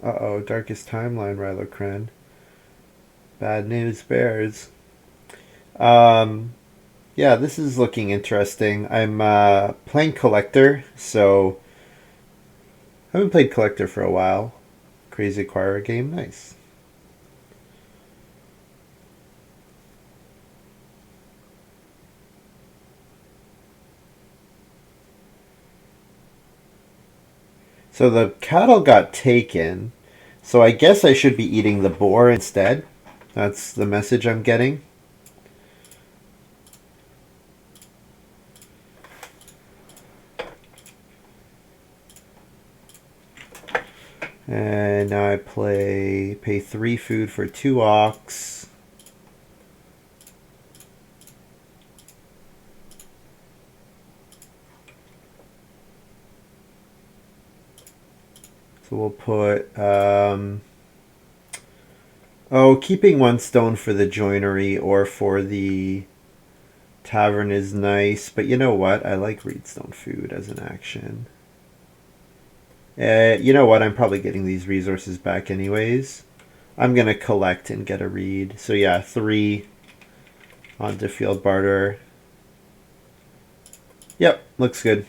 Uh-oh, darkest timeline, Rylocren. Bad news bears. Yeah, this is looking interesting. I'm playing Collector, so I haven't played Collector for a while. Crazy Acquirer game, nice. So the cattle got taken, so I guess I should be eating the boar instead. That's the message I'm getting. And now I pay 3 food for 2 ox. So we'll put, keeping 1 stone for the joinery or for the tavern is nice, but you know what? I like reedstone food as an action. You know what? I'm probably getting these resources back anyways. I'm going to collect and get a reed. So yeah, 3 onto field barter. Yep, looks good.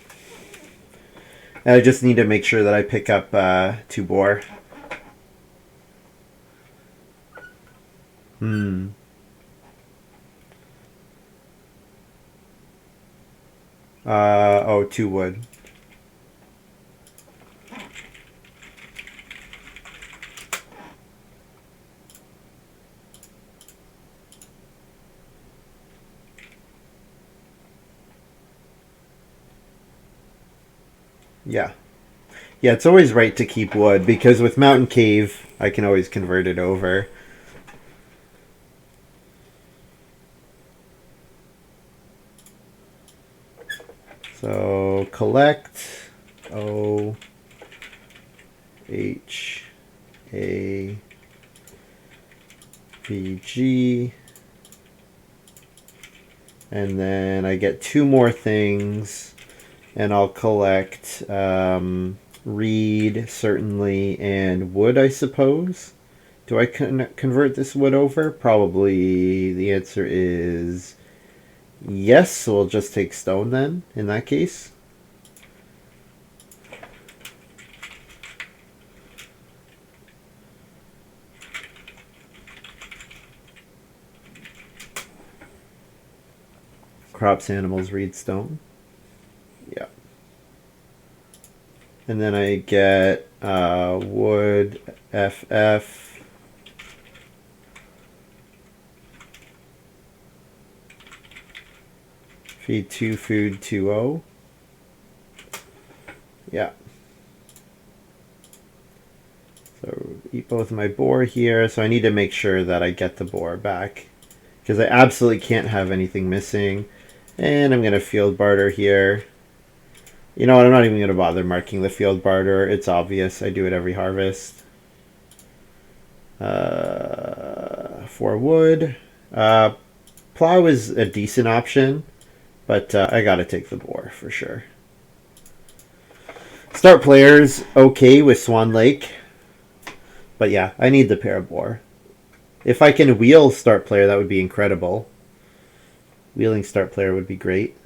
And I just need to make sure that I pick up 2 boar. Oh, 2 wood. Yeah. Yeah, it's always right to keep wood, because with Mountain Cave, I can always convert it over. So, collect, O, H, A, B, G, and then I get 2 more things, and I'll collect reed, certainly, and wood, I suppose. Do I convert this wood over? Probably the answer is yes, so we'll just take stone then, in that case. crops, animals, reed, stone. Yeah. And then I get wood, FF. Feed 2, food 2-0. Yeah. So eat both my boar here. So I need to make sure that I get the boar back, because I absolutely can't have anything missing. And I'm going to field barter here. You know what? I'm not even going to bother marking the field barter. It's obvious. I do it every harvest. 4 wood. Plow is a decent option, but I got to take the boar for sure. Start players okay with Swan Lake. But yeah, I need the pair of boar. If I can wheel start player, that would be incredible. Wheeling start player would be great.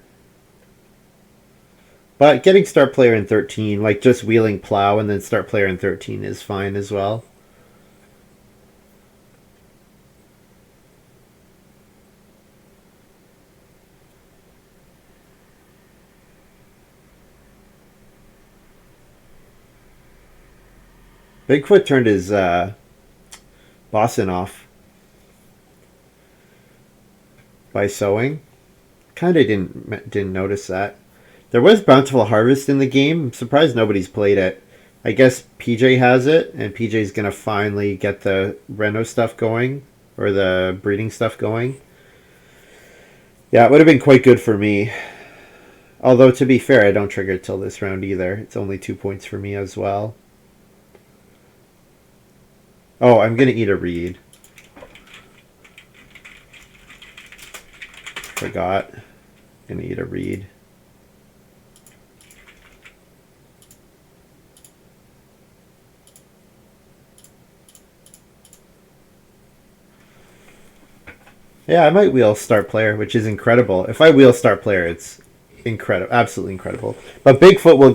But getting start player in 13, like just wheeling plow and then start player in 13 is fine as well. Bigfoot turned his Boston off by sowing. Kind of didn't notice that. There was Bountiful Harvest in the game. I'm surprised nobody's played it. I guess PJ has it, and PJ's gonna finally get the Reno stuff going, or the breeding stuff going. Yeah, it would have been quite good for me. Although, to be fair, I don't trigger it till this round either. It's only 2 points for me as well. Oh, I'm gonna eat a reed. Forgot. Gonna eat a reed. Yeah, I might wheel start player, which is incredible. If I wheel start player, it's incredible, absolutely incredible. But Bigfoot will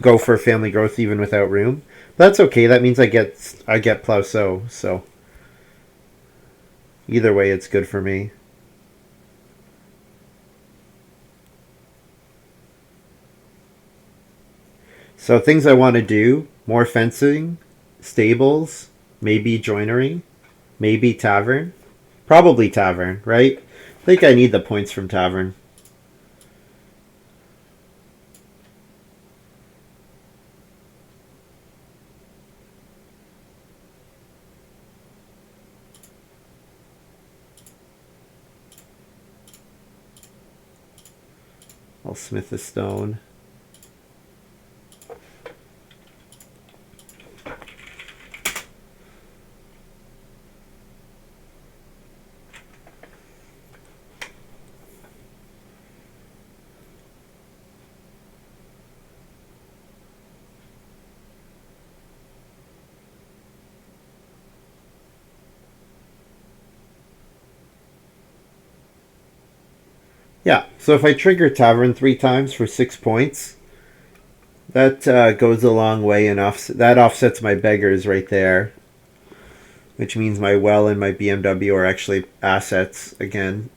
go for family growth even without room. But that's okay. That means I get plow sow. So either way, it's good for me. So things I want to do: more fencing, stables, maybe joinery, maybe tavern. Probably tavern, right? I think I need the points from tavern. I'll smith a stone. Yeah, so if I trigger Tavern 3 times for 6 points, that goes a long way, and that offsets my beggars right there, which means my well and my BMW are actually assets again.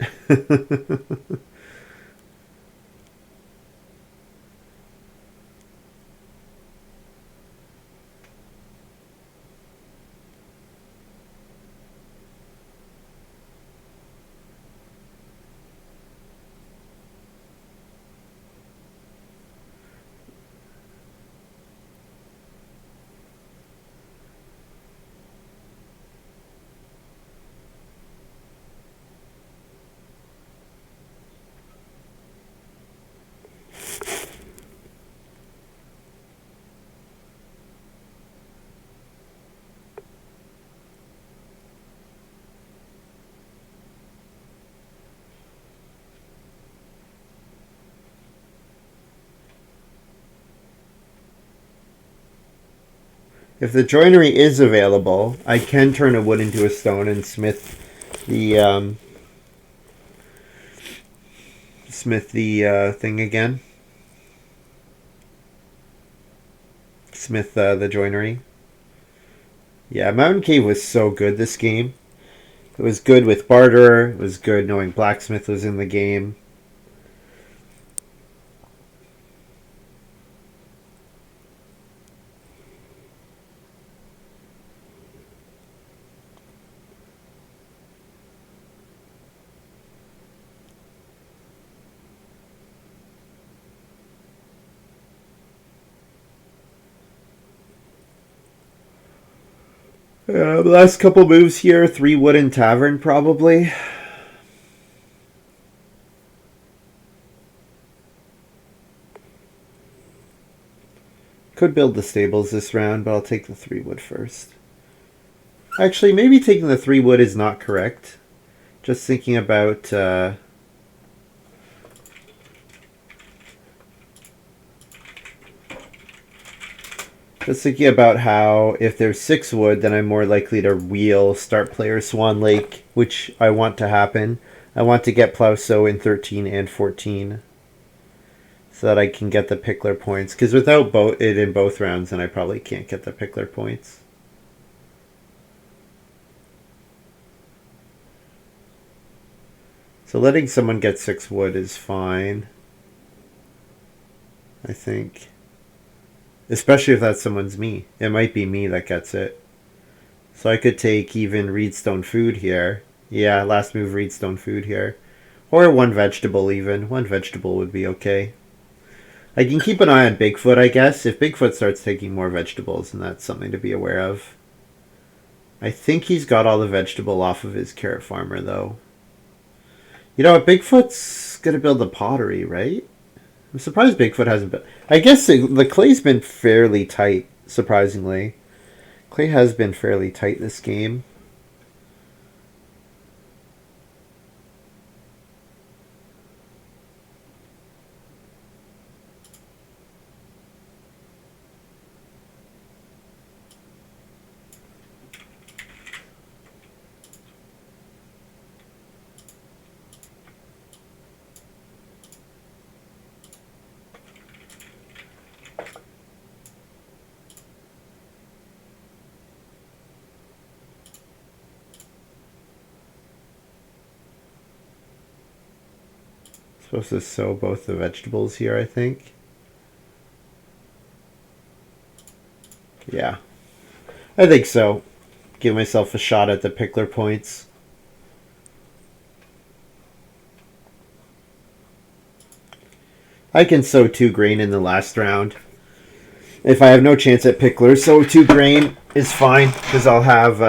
If the joinery is available, I can turn a wood into a stone and smith the thing again. Smith the joinery. Yeah, Mountain Cave was so good this game. It was good with barter. It was good knowing Blacksmith was in the game. Last couple moves here, 3 wooden tavern probably. Could build the stables this round, but I'll take the 3 wood first. Actually, maybe taking the 3 wood is not correct. Just thinking about... Just thinking about how if there's 6 wood, then I'm more likely to wheel start player Swan Lake, which I want to happen. I want to get Plow Sow in 13 and 14 so that I can get the Pickler points. Because without it in both rounds, then I probably can't get the Pickler points. So letting someone get 6 wood is fine, I think. Especially if that someone's me. It might be me that gets it. So I could take even Reedstone Food here. Yeah, last move Reedstone Food here. Or 1 vegetable even. 1 vegetable would be okay. I can keep an eye on Bigfoot, I guess. If Bigfoot starts taking more vegetables, then that's something to be aware of. I think he's got all the vegetable off of his carrot farmer, though. You know what? Bigfoot's going to build the pottery, right? I'm surprised Bigfoot hasn't been... I guess the clay's been fairly tight, surprisingly. Clay has been fairly tight this game. Supposed to sow both the vegetables here, I think. Yeah. I think so. Give myself a shot at the Pickler points. I can sow 2 grain in the last round. If I have no chance at Pickler, sow 2 grain is fine, because I'll have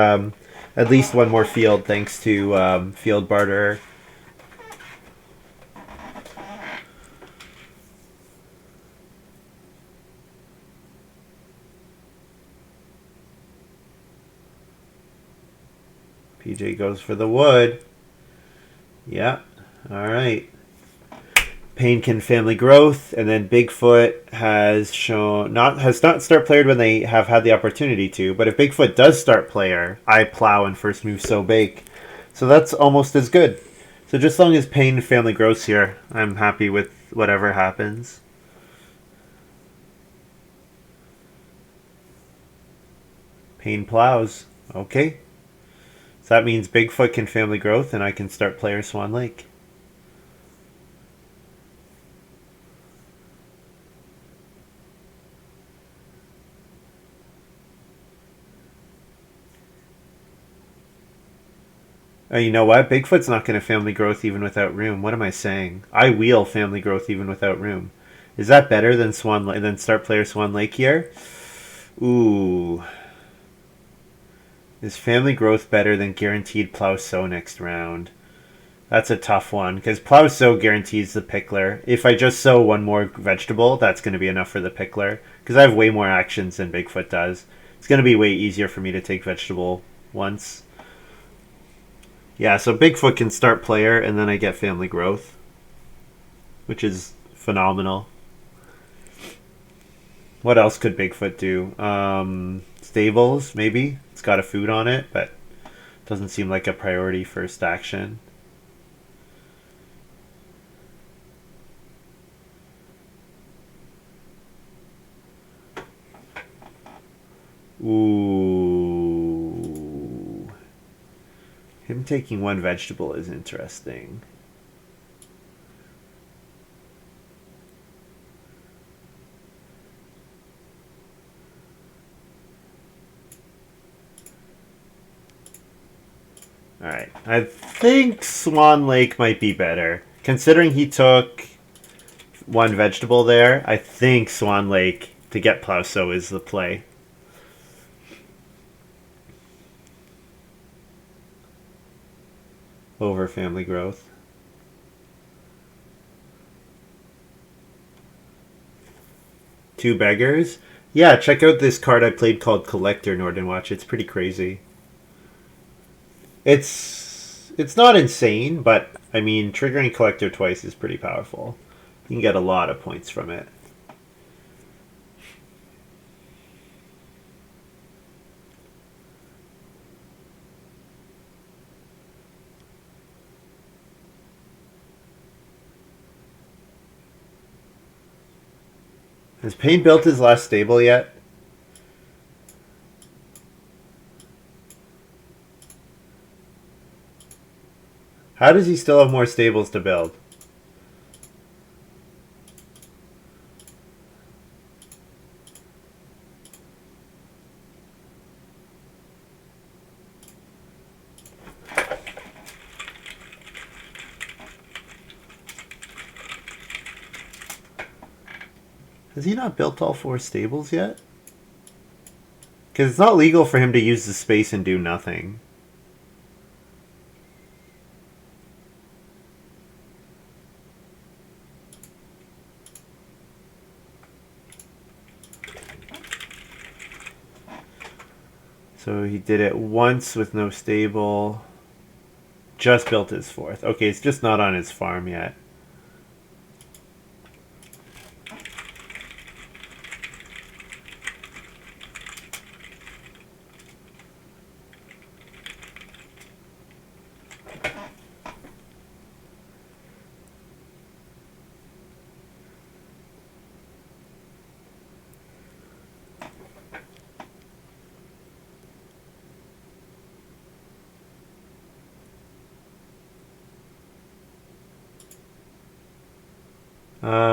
at least 1 more field thanks to field barter. PJ goes for the wood. Yeah. All right. Painkin family growth, and then Bigfoot has not start player when they have had the opportunity to. But if Bigfoot does start player, I plow and first move sow bake. So that's almost as good. So just as long as Pain family grows here, I'm happy with whatever happens. Pain plows. Okay. So that means Bigfoot can family growth, and I can start player Swan Lake. You know what? Bigfoot's not going to family growth even without room. What am I saying? I wheel family growth even without room. Is that better than start player Swan Lake here? Ooh. Is family growth better than guaranteed plow sow next round? That's a tough one, because plow sow guarantees the pickler. If I just sow 1 more vegetable, that's going to be enough for the pickler, because I have way more actions than Bigfoot does. It's going to be way easier for me to take vegetable once. Yeah, so Bigfoot can start player, and then I get family growth, which is phenomenal. What else could Bigfoot do? Stables, maybe. It's got a food on it, but doesn't seem like a priority first action. Ooh. Him taking 1 vegetable is interesting. Alright, I think Swan Lake might be better. Considering he took 1 vegetable there, I think Swan Lake to get Plow Sow is the play. over family growth. Two beggars? Yeah, check out this card I played called Collector, Northern Watch. It's pretty crazy. It's not insane, but I mean, triggering Collector twice is pretty powerful. You can get a lot of points from it. Has Payne built his last stable yet? How does he still have more stables to build? Has he not built all 4 stables yet? Because it's not legal for him to use the space and do nothing. So he did it once with no stable. Just built his 4th. Okay, it's just not on his farm yet.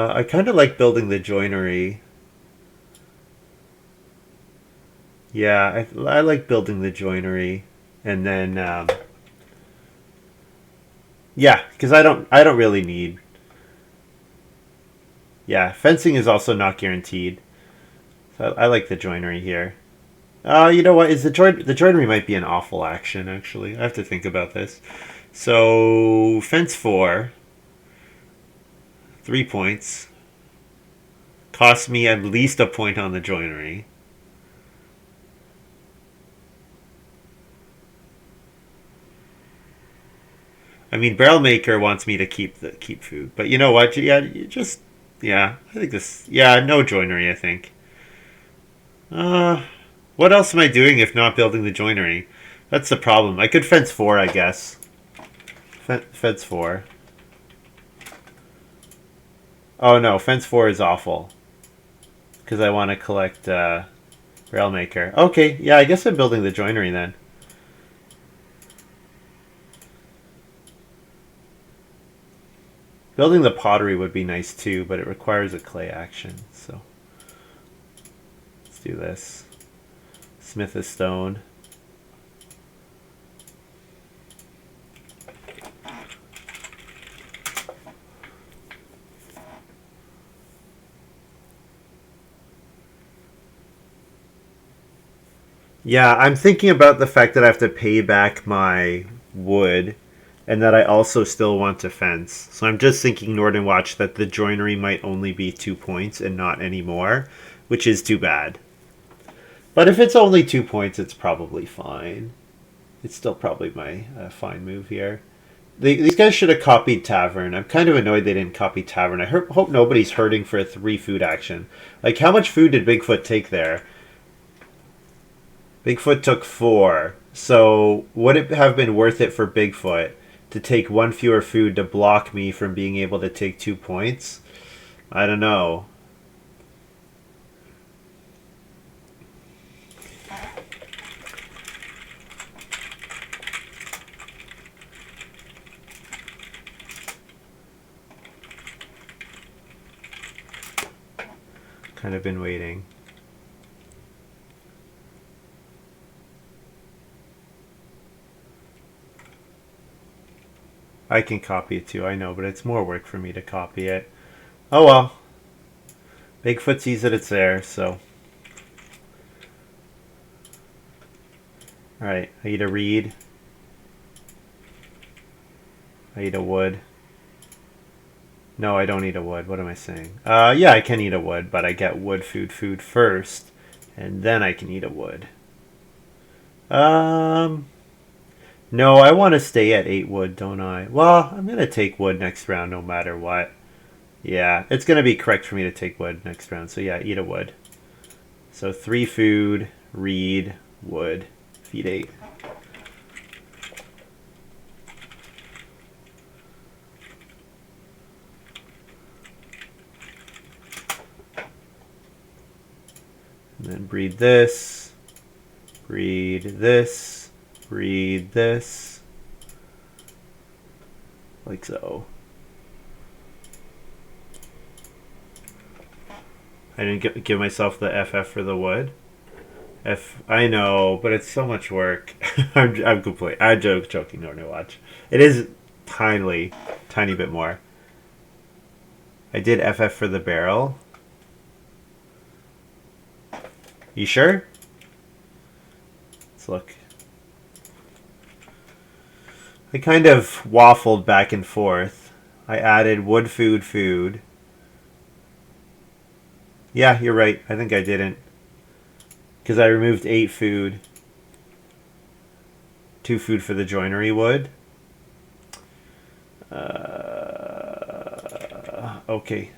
I kind of like building the joinery. Yeah, I like building the joinery, and then yeah, because I don't really need. Yeah, fencing is also not guaranteed. So I like the joinery here. You know what? Is the joinery might be an awful action actually. I have to think about this. So fence 4, 3 points. Cost me at least a point on the joinery. I mean, Barrel Maker wants me to keep food, but you know what? Yeah, I think this. Yeah, no joinery. I think. Uh, what else am I doing if not building the joinery? That's the problem. I could fence 4, I guess. Fence 4. Oh no, fence 4 is awful because I want to collect Railmaker. Okay, yeah, I guess I'm building the joinery then. Building the pottery would be nice too, but it requires a clay action. So let's do this. Smith a stone. Yeah, I'm thinking about the fact that I have to pay back my wood and that I also still want to fence. So I'm just thinking, Northern Watch, that the joinery might only be 2 points and not any more, which is too bad. But if it's only 2 points, it's probably fine. It's still probably my fine move here. These guys should have copied Tavern. I'm kind of annoyed they didn't copy Tavern. I hope nobody's hurting for a 3 food action. Like, how much food did Bigfoot take there? Bigfoot took 4. So would it have been worth it for Bigfoot to take 1 fewer food to block me from being able to take 2 points? I don't know. Kind of been waiting. I can copy it too, I know, but it's more work for me to copy it. Oh well. Bigfoot sees that it's there, so. Alright, I need to read. I eat a wood. No, I don't eat a wood. What am I saying? Yeah, I can eat a wood, but I get wood food first, and then I can eat a wood. No, I want to stay at 8 wood, don't I? Well, I'm going to take wood next round no matter what. Yeah, it's going to be correct for me to take wood next round. So yeah, eat a wood. So 3 food, read, wood, feed 8. And then breed this, breed this, breed this. Like so. I didn't give myself the FF for the wood. I know, but it's so much work. I'm complete. I'm joking. No, watch. It is tiny bit more. I did FF for the barrel. You sure? Let's look. I kind of waffled back and forth. I added wood food. Yeah, you're right. I think I didn't. Because I removed 8 food. 2 food for the joinery wood. Okay.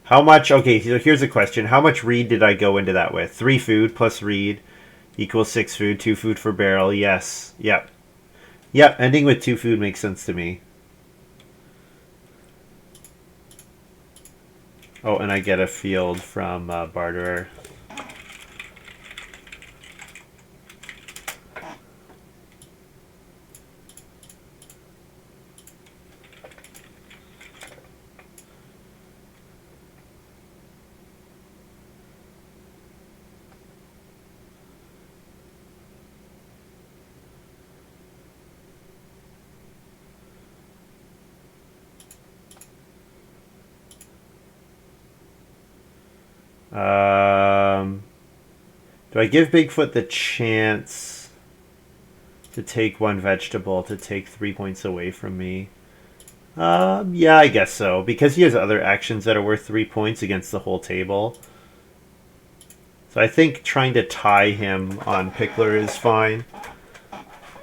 How much? Okay, so here's a question. How much reed did I go into that with? 3 food plus reed equals 6 food. 2 food for barrel. Yes. Yep. Yep. Ending with 2 food makes sense to me. Oh, and I get a field from Barterer. Do I give Bigfoot the chance to take 1 vegetable to take 3 points away from me? Yeah, I guess so. Because he has other actions that are worth 3 points against the whole table. So I think trying to tie him on Pickler is fine.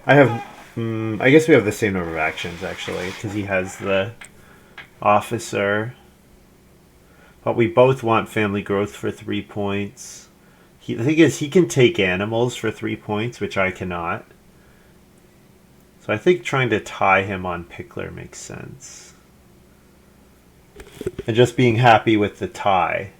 I guess we have the same number of actions, actually, because he has the officer. But we both want family growth for 3 points. The thing is, he can take animals for 3 points, which I cannot. So I think trying to tie him on Pickler makes sense. And just being happy with the tie.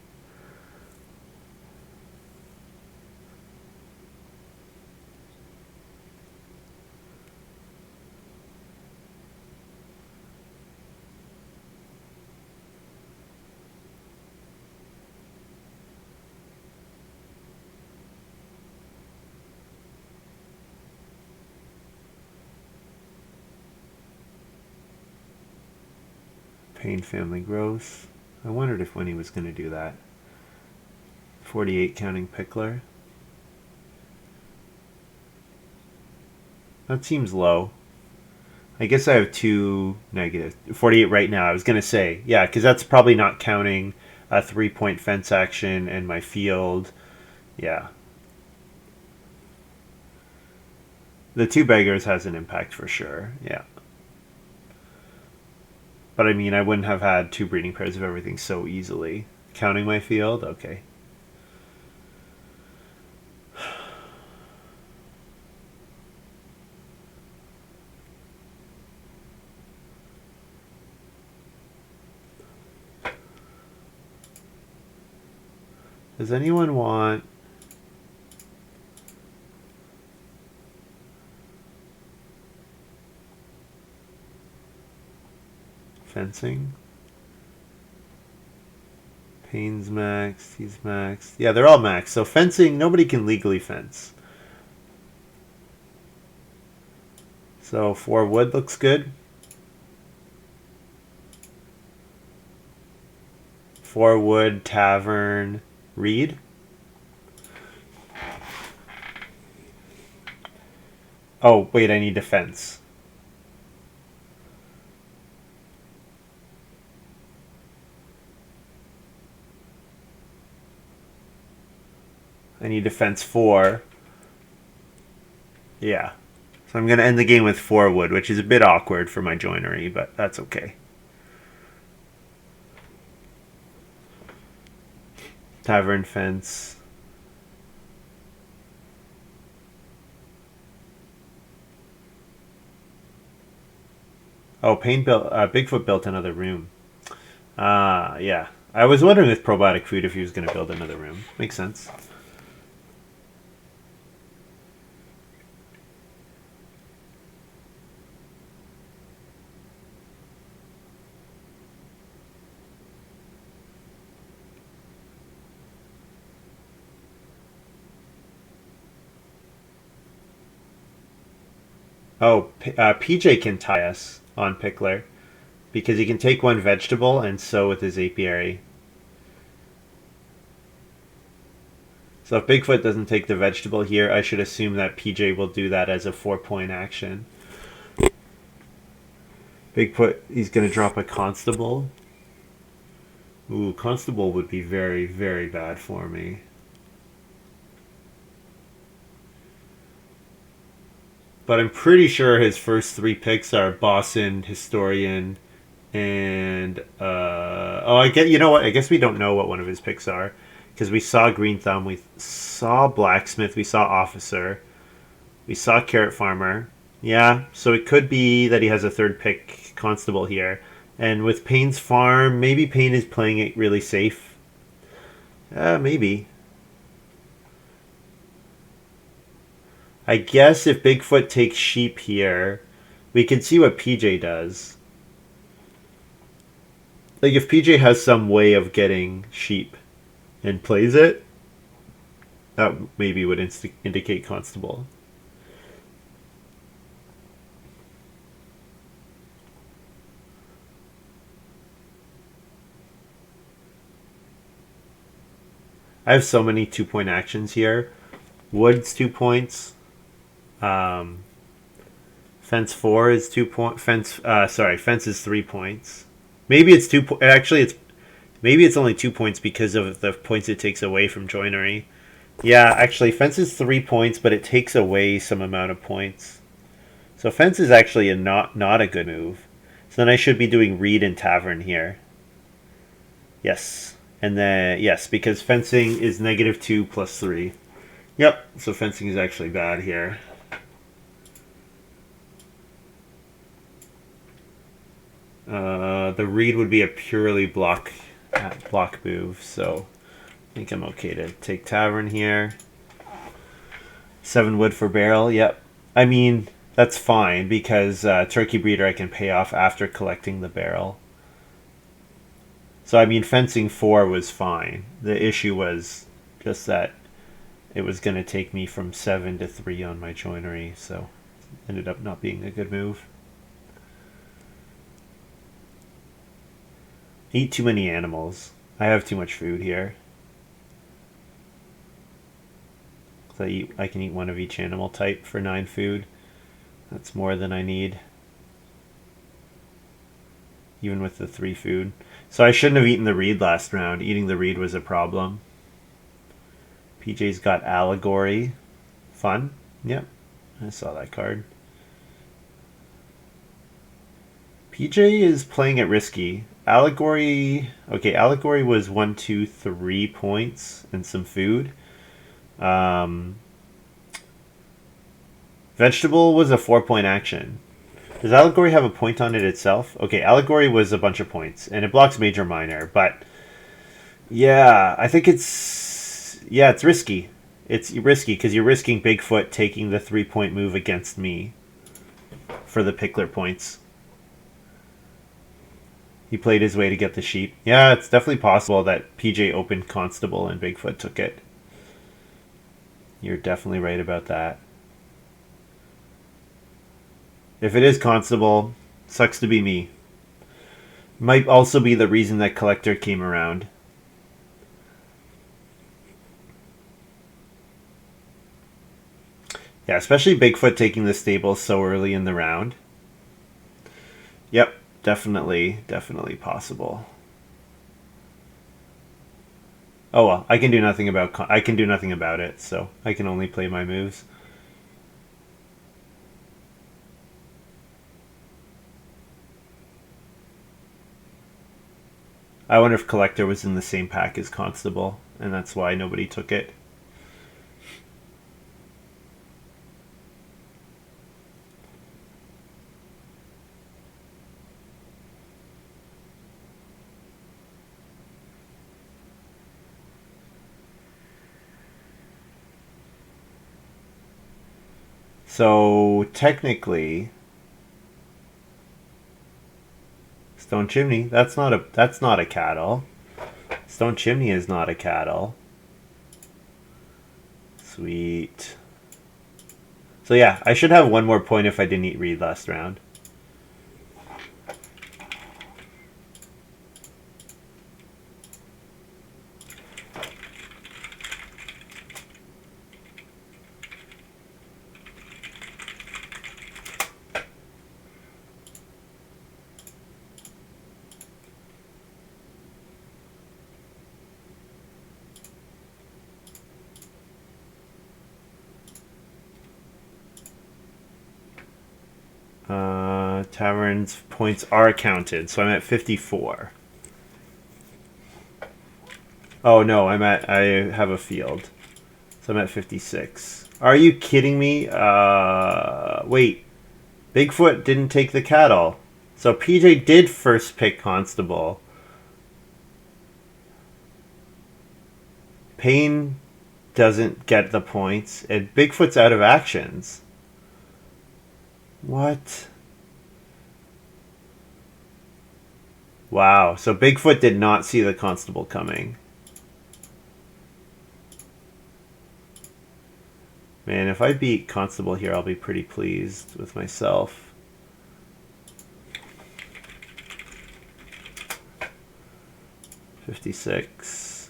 Pain family growth. I wondered if when he was going to do that. 48 counting Pickler. That seems low. I guess I have 2 negative. 48 right now. I was going to say, yeah, because that's probably not counting a 3-point fence action and my field. Yeah. The 2 beggars has an impact for sure. Yeah. But I mean, I wouldn't have had 2 breeding pairs of everything so easily. Counting my field? Okay. Does anyone want... fencing? Pain's max, he's max. Yeah, they're all max. So fencing, nobody can legally fence. So 4 wood looks good. 4 wood, tavern, reed. Oh, wait, I need to fence. I need defense 4. Yeah. So I'm going to end the game with 4 wood, which is a bit awkward for my joinery, but that's okay. Tavern fence. Oh, Bigfoot built another room. Yeah. I was wondering with probiotic food if he was going to build another room. Makes sense. Oh, PJ can tie us on Pickler because he can take 1 vegetable and sow with his apiary. So if Bigfoot doesn't take the vegetable here, I should assume that PJ will do that as a 4-point action. Bigfoot, he's going to drop a constable. Ooh, constable would be very, very bad for me. But I'm pretty sure his first 3 picks are Boston, Historian, and I get. You know what? I guess we don't know what one of his picks are because we saw Green Thumb, we saw Blacksmith, we saw Officer, we saw Carrot Farmer. Yeah, so it could be that he has a 3rd pick Constable here, and with Payne's Farm, maybe Payne is playing it really safe. Maybe. I guess if Bigfoot takes sheep here, we can see what PJ does. Like if PJ has some way of getting sheep and plays it, that maybe would indicate Constable. I have so many 2-point actions here. Wood's 2 points. Fence 4 is 2 point. Fence is 3 points. Maybe it's 2 actually maybe it's only 2 points because of the points it takes away from joinery. Yeah, actually fence is 3 points, but it takes away some amount of points. So fence is actually not a good move. So then I should be doing reed and tavern here. Yes. And then yes, because fencing is -2 plus 3. Yep, so fencing is actually bad here. The reed would be a purely block move, so I think I'm okay to take tavern here. 7 wood for barrel, yep. I mean, that's fine because turkey breeder I can pay off after collecting the barrel. So I mean, fencing 4 was fine. The issue was just that it was going to take me from 7 to 3 on my joinery, so it ended up not being a good move. Eat too many animals. I have too much food here. So I can eat 1 of each animal type for 9 food. That's more than I need. Even with the 3 food. So I shouldn't have eaten the reed last round. Eating the reed was a problem. PJ's got Allegory. Fun. Yep. I saw that card. PJ is playing it risky. Allegory. Okay, Allegory was 1, 2, 3 points and some food. Vegetable was a 4-point action. Does Allegory have a point on it itself? Okay, Allegory was a bunch of points, and it blocks major minor, but yeah, I think it's risky. It's risky because you're risking Bigfoot taking the 3-point move against me for the Pickler points. He played his way to get the sheep. Yeah, it's definitely possible that PJ opened Constable and Bigfoot took it. You're definitely right about that. If it is Constable, sucks to be me. Might also be the reason that Collector came around. Yeah, especially Bigfoot taking the stable so early in the round. Yep, definitely possible. Oh well, I can do nothing about it, so I can only play my moves. I wonder if Collector was in the same pack as Constable, and that's why nobody took it. So technically, Stone Chimney, that's not a cattle. Stone Chimney is not a cattle. Sweet. So yeah, I should have one more point if I didn't eat Reed last round. Tavern's points are counted, so I'm at 54. Oh no, I have a field. So I'm at 56. Are you kidding me? Wait. Bigfoot didn't take the cattle. So PJ did first pick Constable. Payne doesn't get the points, and Bigfoot's out of actions. What? Wow, so Bigfoot did not see the Constable coming. Man, if I beat Constable here, I'll be pretty pleased with myself. $56.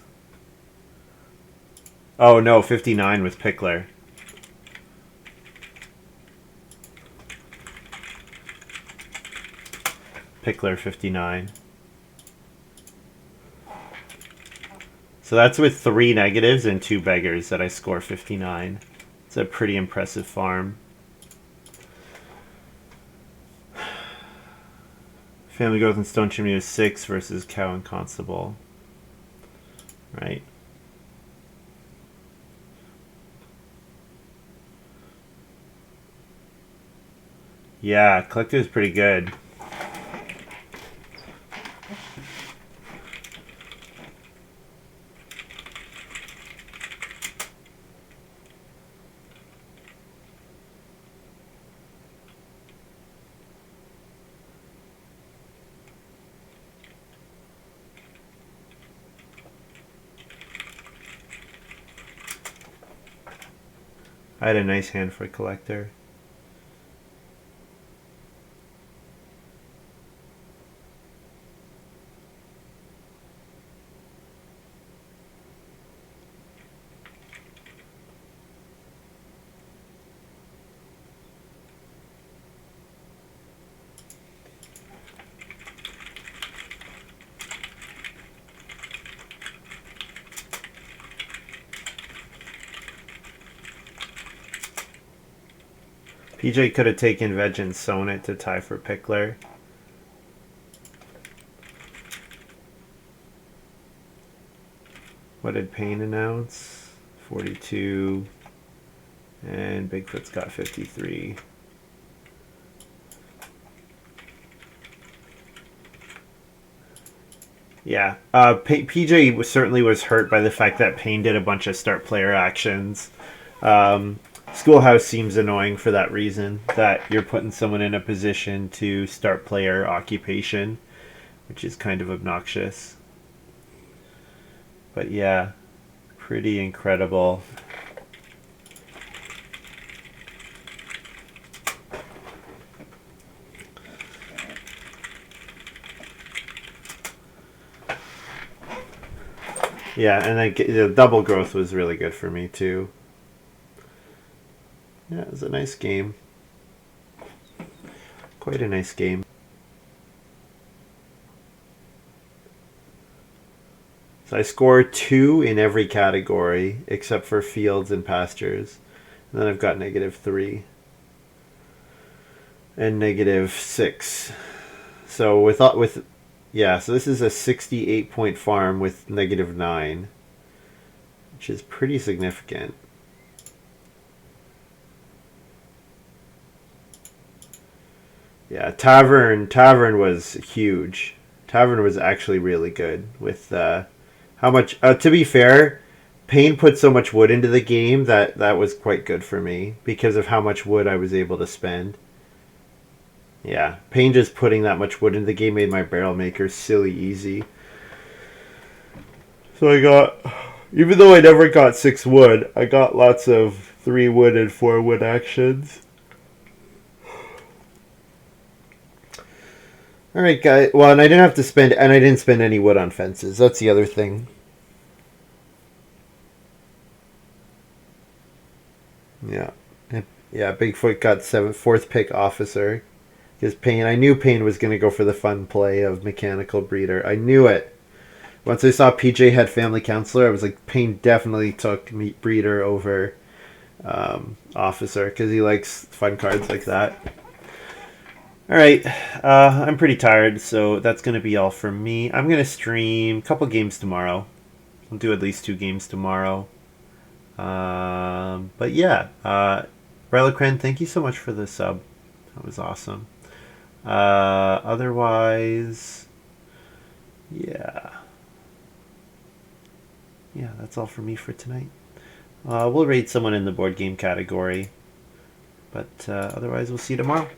Oh no, 59 with Pickler. Pickler 59. So that's with 3 negatives and 2 beggars that I score 59. It's a pretty impressive farm. Family growth and Stone Chimney was 6 versus Cow and Constable. Right. Yeah, Collector is pretty good. I had a nice hand for a Collector. PJ could have taken Veg and sewn it to tie for Pickler. What did Payne announce? 42. And Bigfoot's got 53. Yeah, PJ certainly was hurt by the fact that Payne did a bunch of start player actions. Schoolhouse seems annoying for that reason, that you're putting someone in a position to start player occupation, which is kind of obnoxious. But yeah, pretty incredible. Yeah, and then the double growth was really good for me too. Yeah, it was a nice game. Quite a nice game. So I score 2 in every category except for fields and pastures. And then I've got -3 and -6. So so this is a 68-point farm with -9, which is pretty significant. Yeah, Tavern was huge. Tavern was actually really good with how much. To be fair, Payne put so much wood into the game that was quite good for me because of how much wood I was able to spend. Yeah, Payne just putting that much wood into the game made my barrel maker silly easy. So I got, even though I never got 6 wood, I got lots of 3 wood and 4 wood actions. All right, guys. Well, and I didn't spend any wood on fences. That's the other thing. Yeah, yeah. Bigfoot got 4th pick officer. Because I knew Payne was going to go for the fun play of mechanical breeder. I knew it. Once I saw PJ had family counselor, I was like, Payne definitely took breeder over officer because he likes fun cards like that. All right, I'm pretty tired, so that's going to be all from me. I'm going to stream a couple games tomorrow. I'll do at least 2 games tomorrow. But yeah, Relocren, thank you so much for the sub. That was awesome. Otherwise, yeah. Yeah, that's all for me for tonight. We'll rate someone in the board game category. But otherwise, we'll see you tomorrow.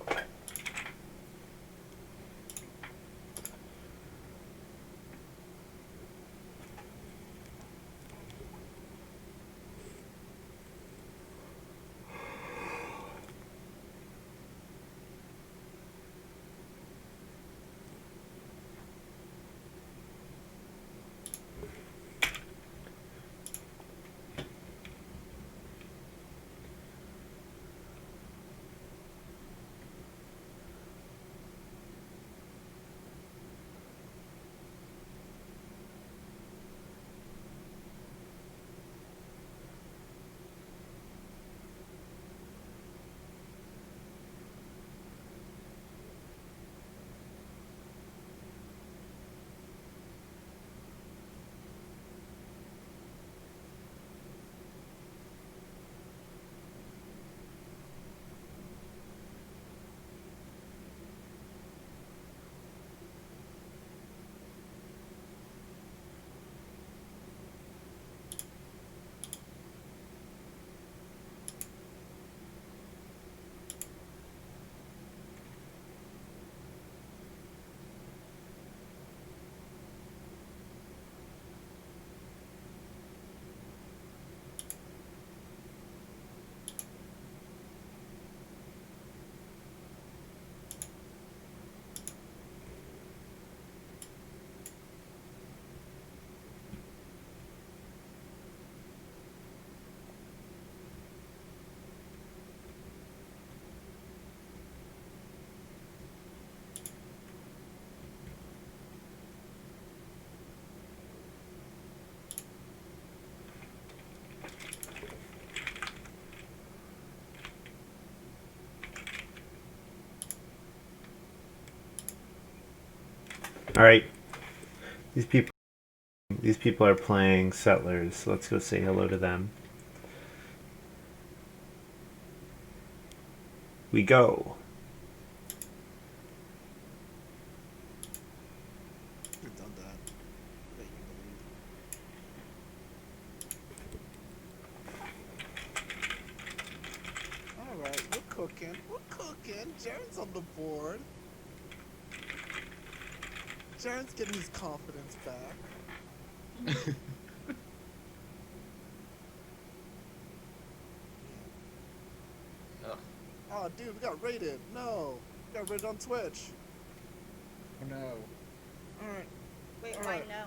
All right. These people are playing Settlers. So let's go say hello to them. We go. We've done that. Alright, we're cooking. We're cooking. Jaren's on the board. Jaren's getting his confidence back. Oh, dude, we got raided. No. We got raided on Twitch. Oh no. Alright. Wait, All why right. no?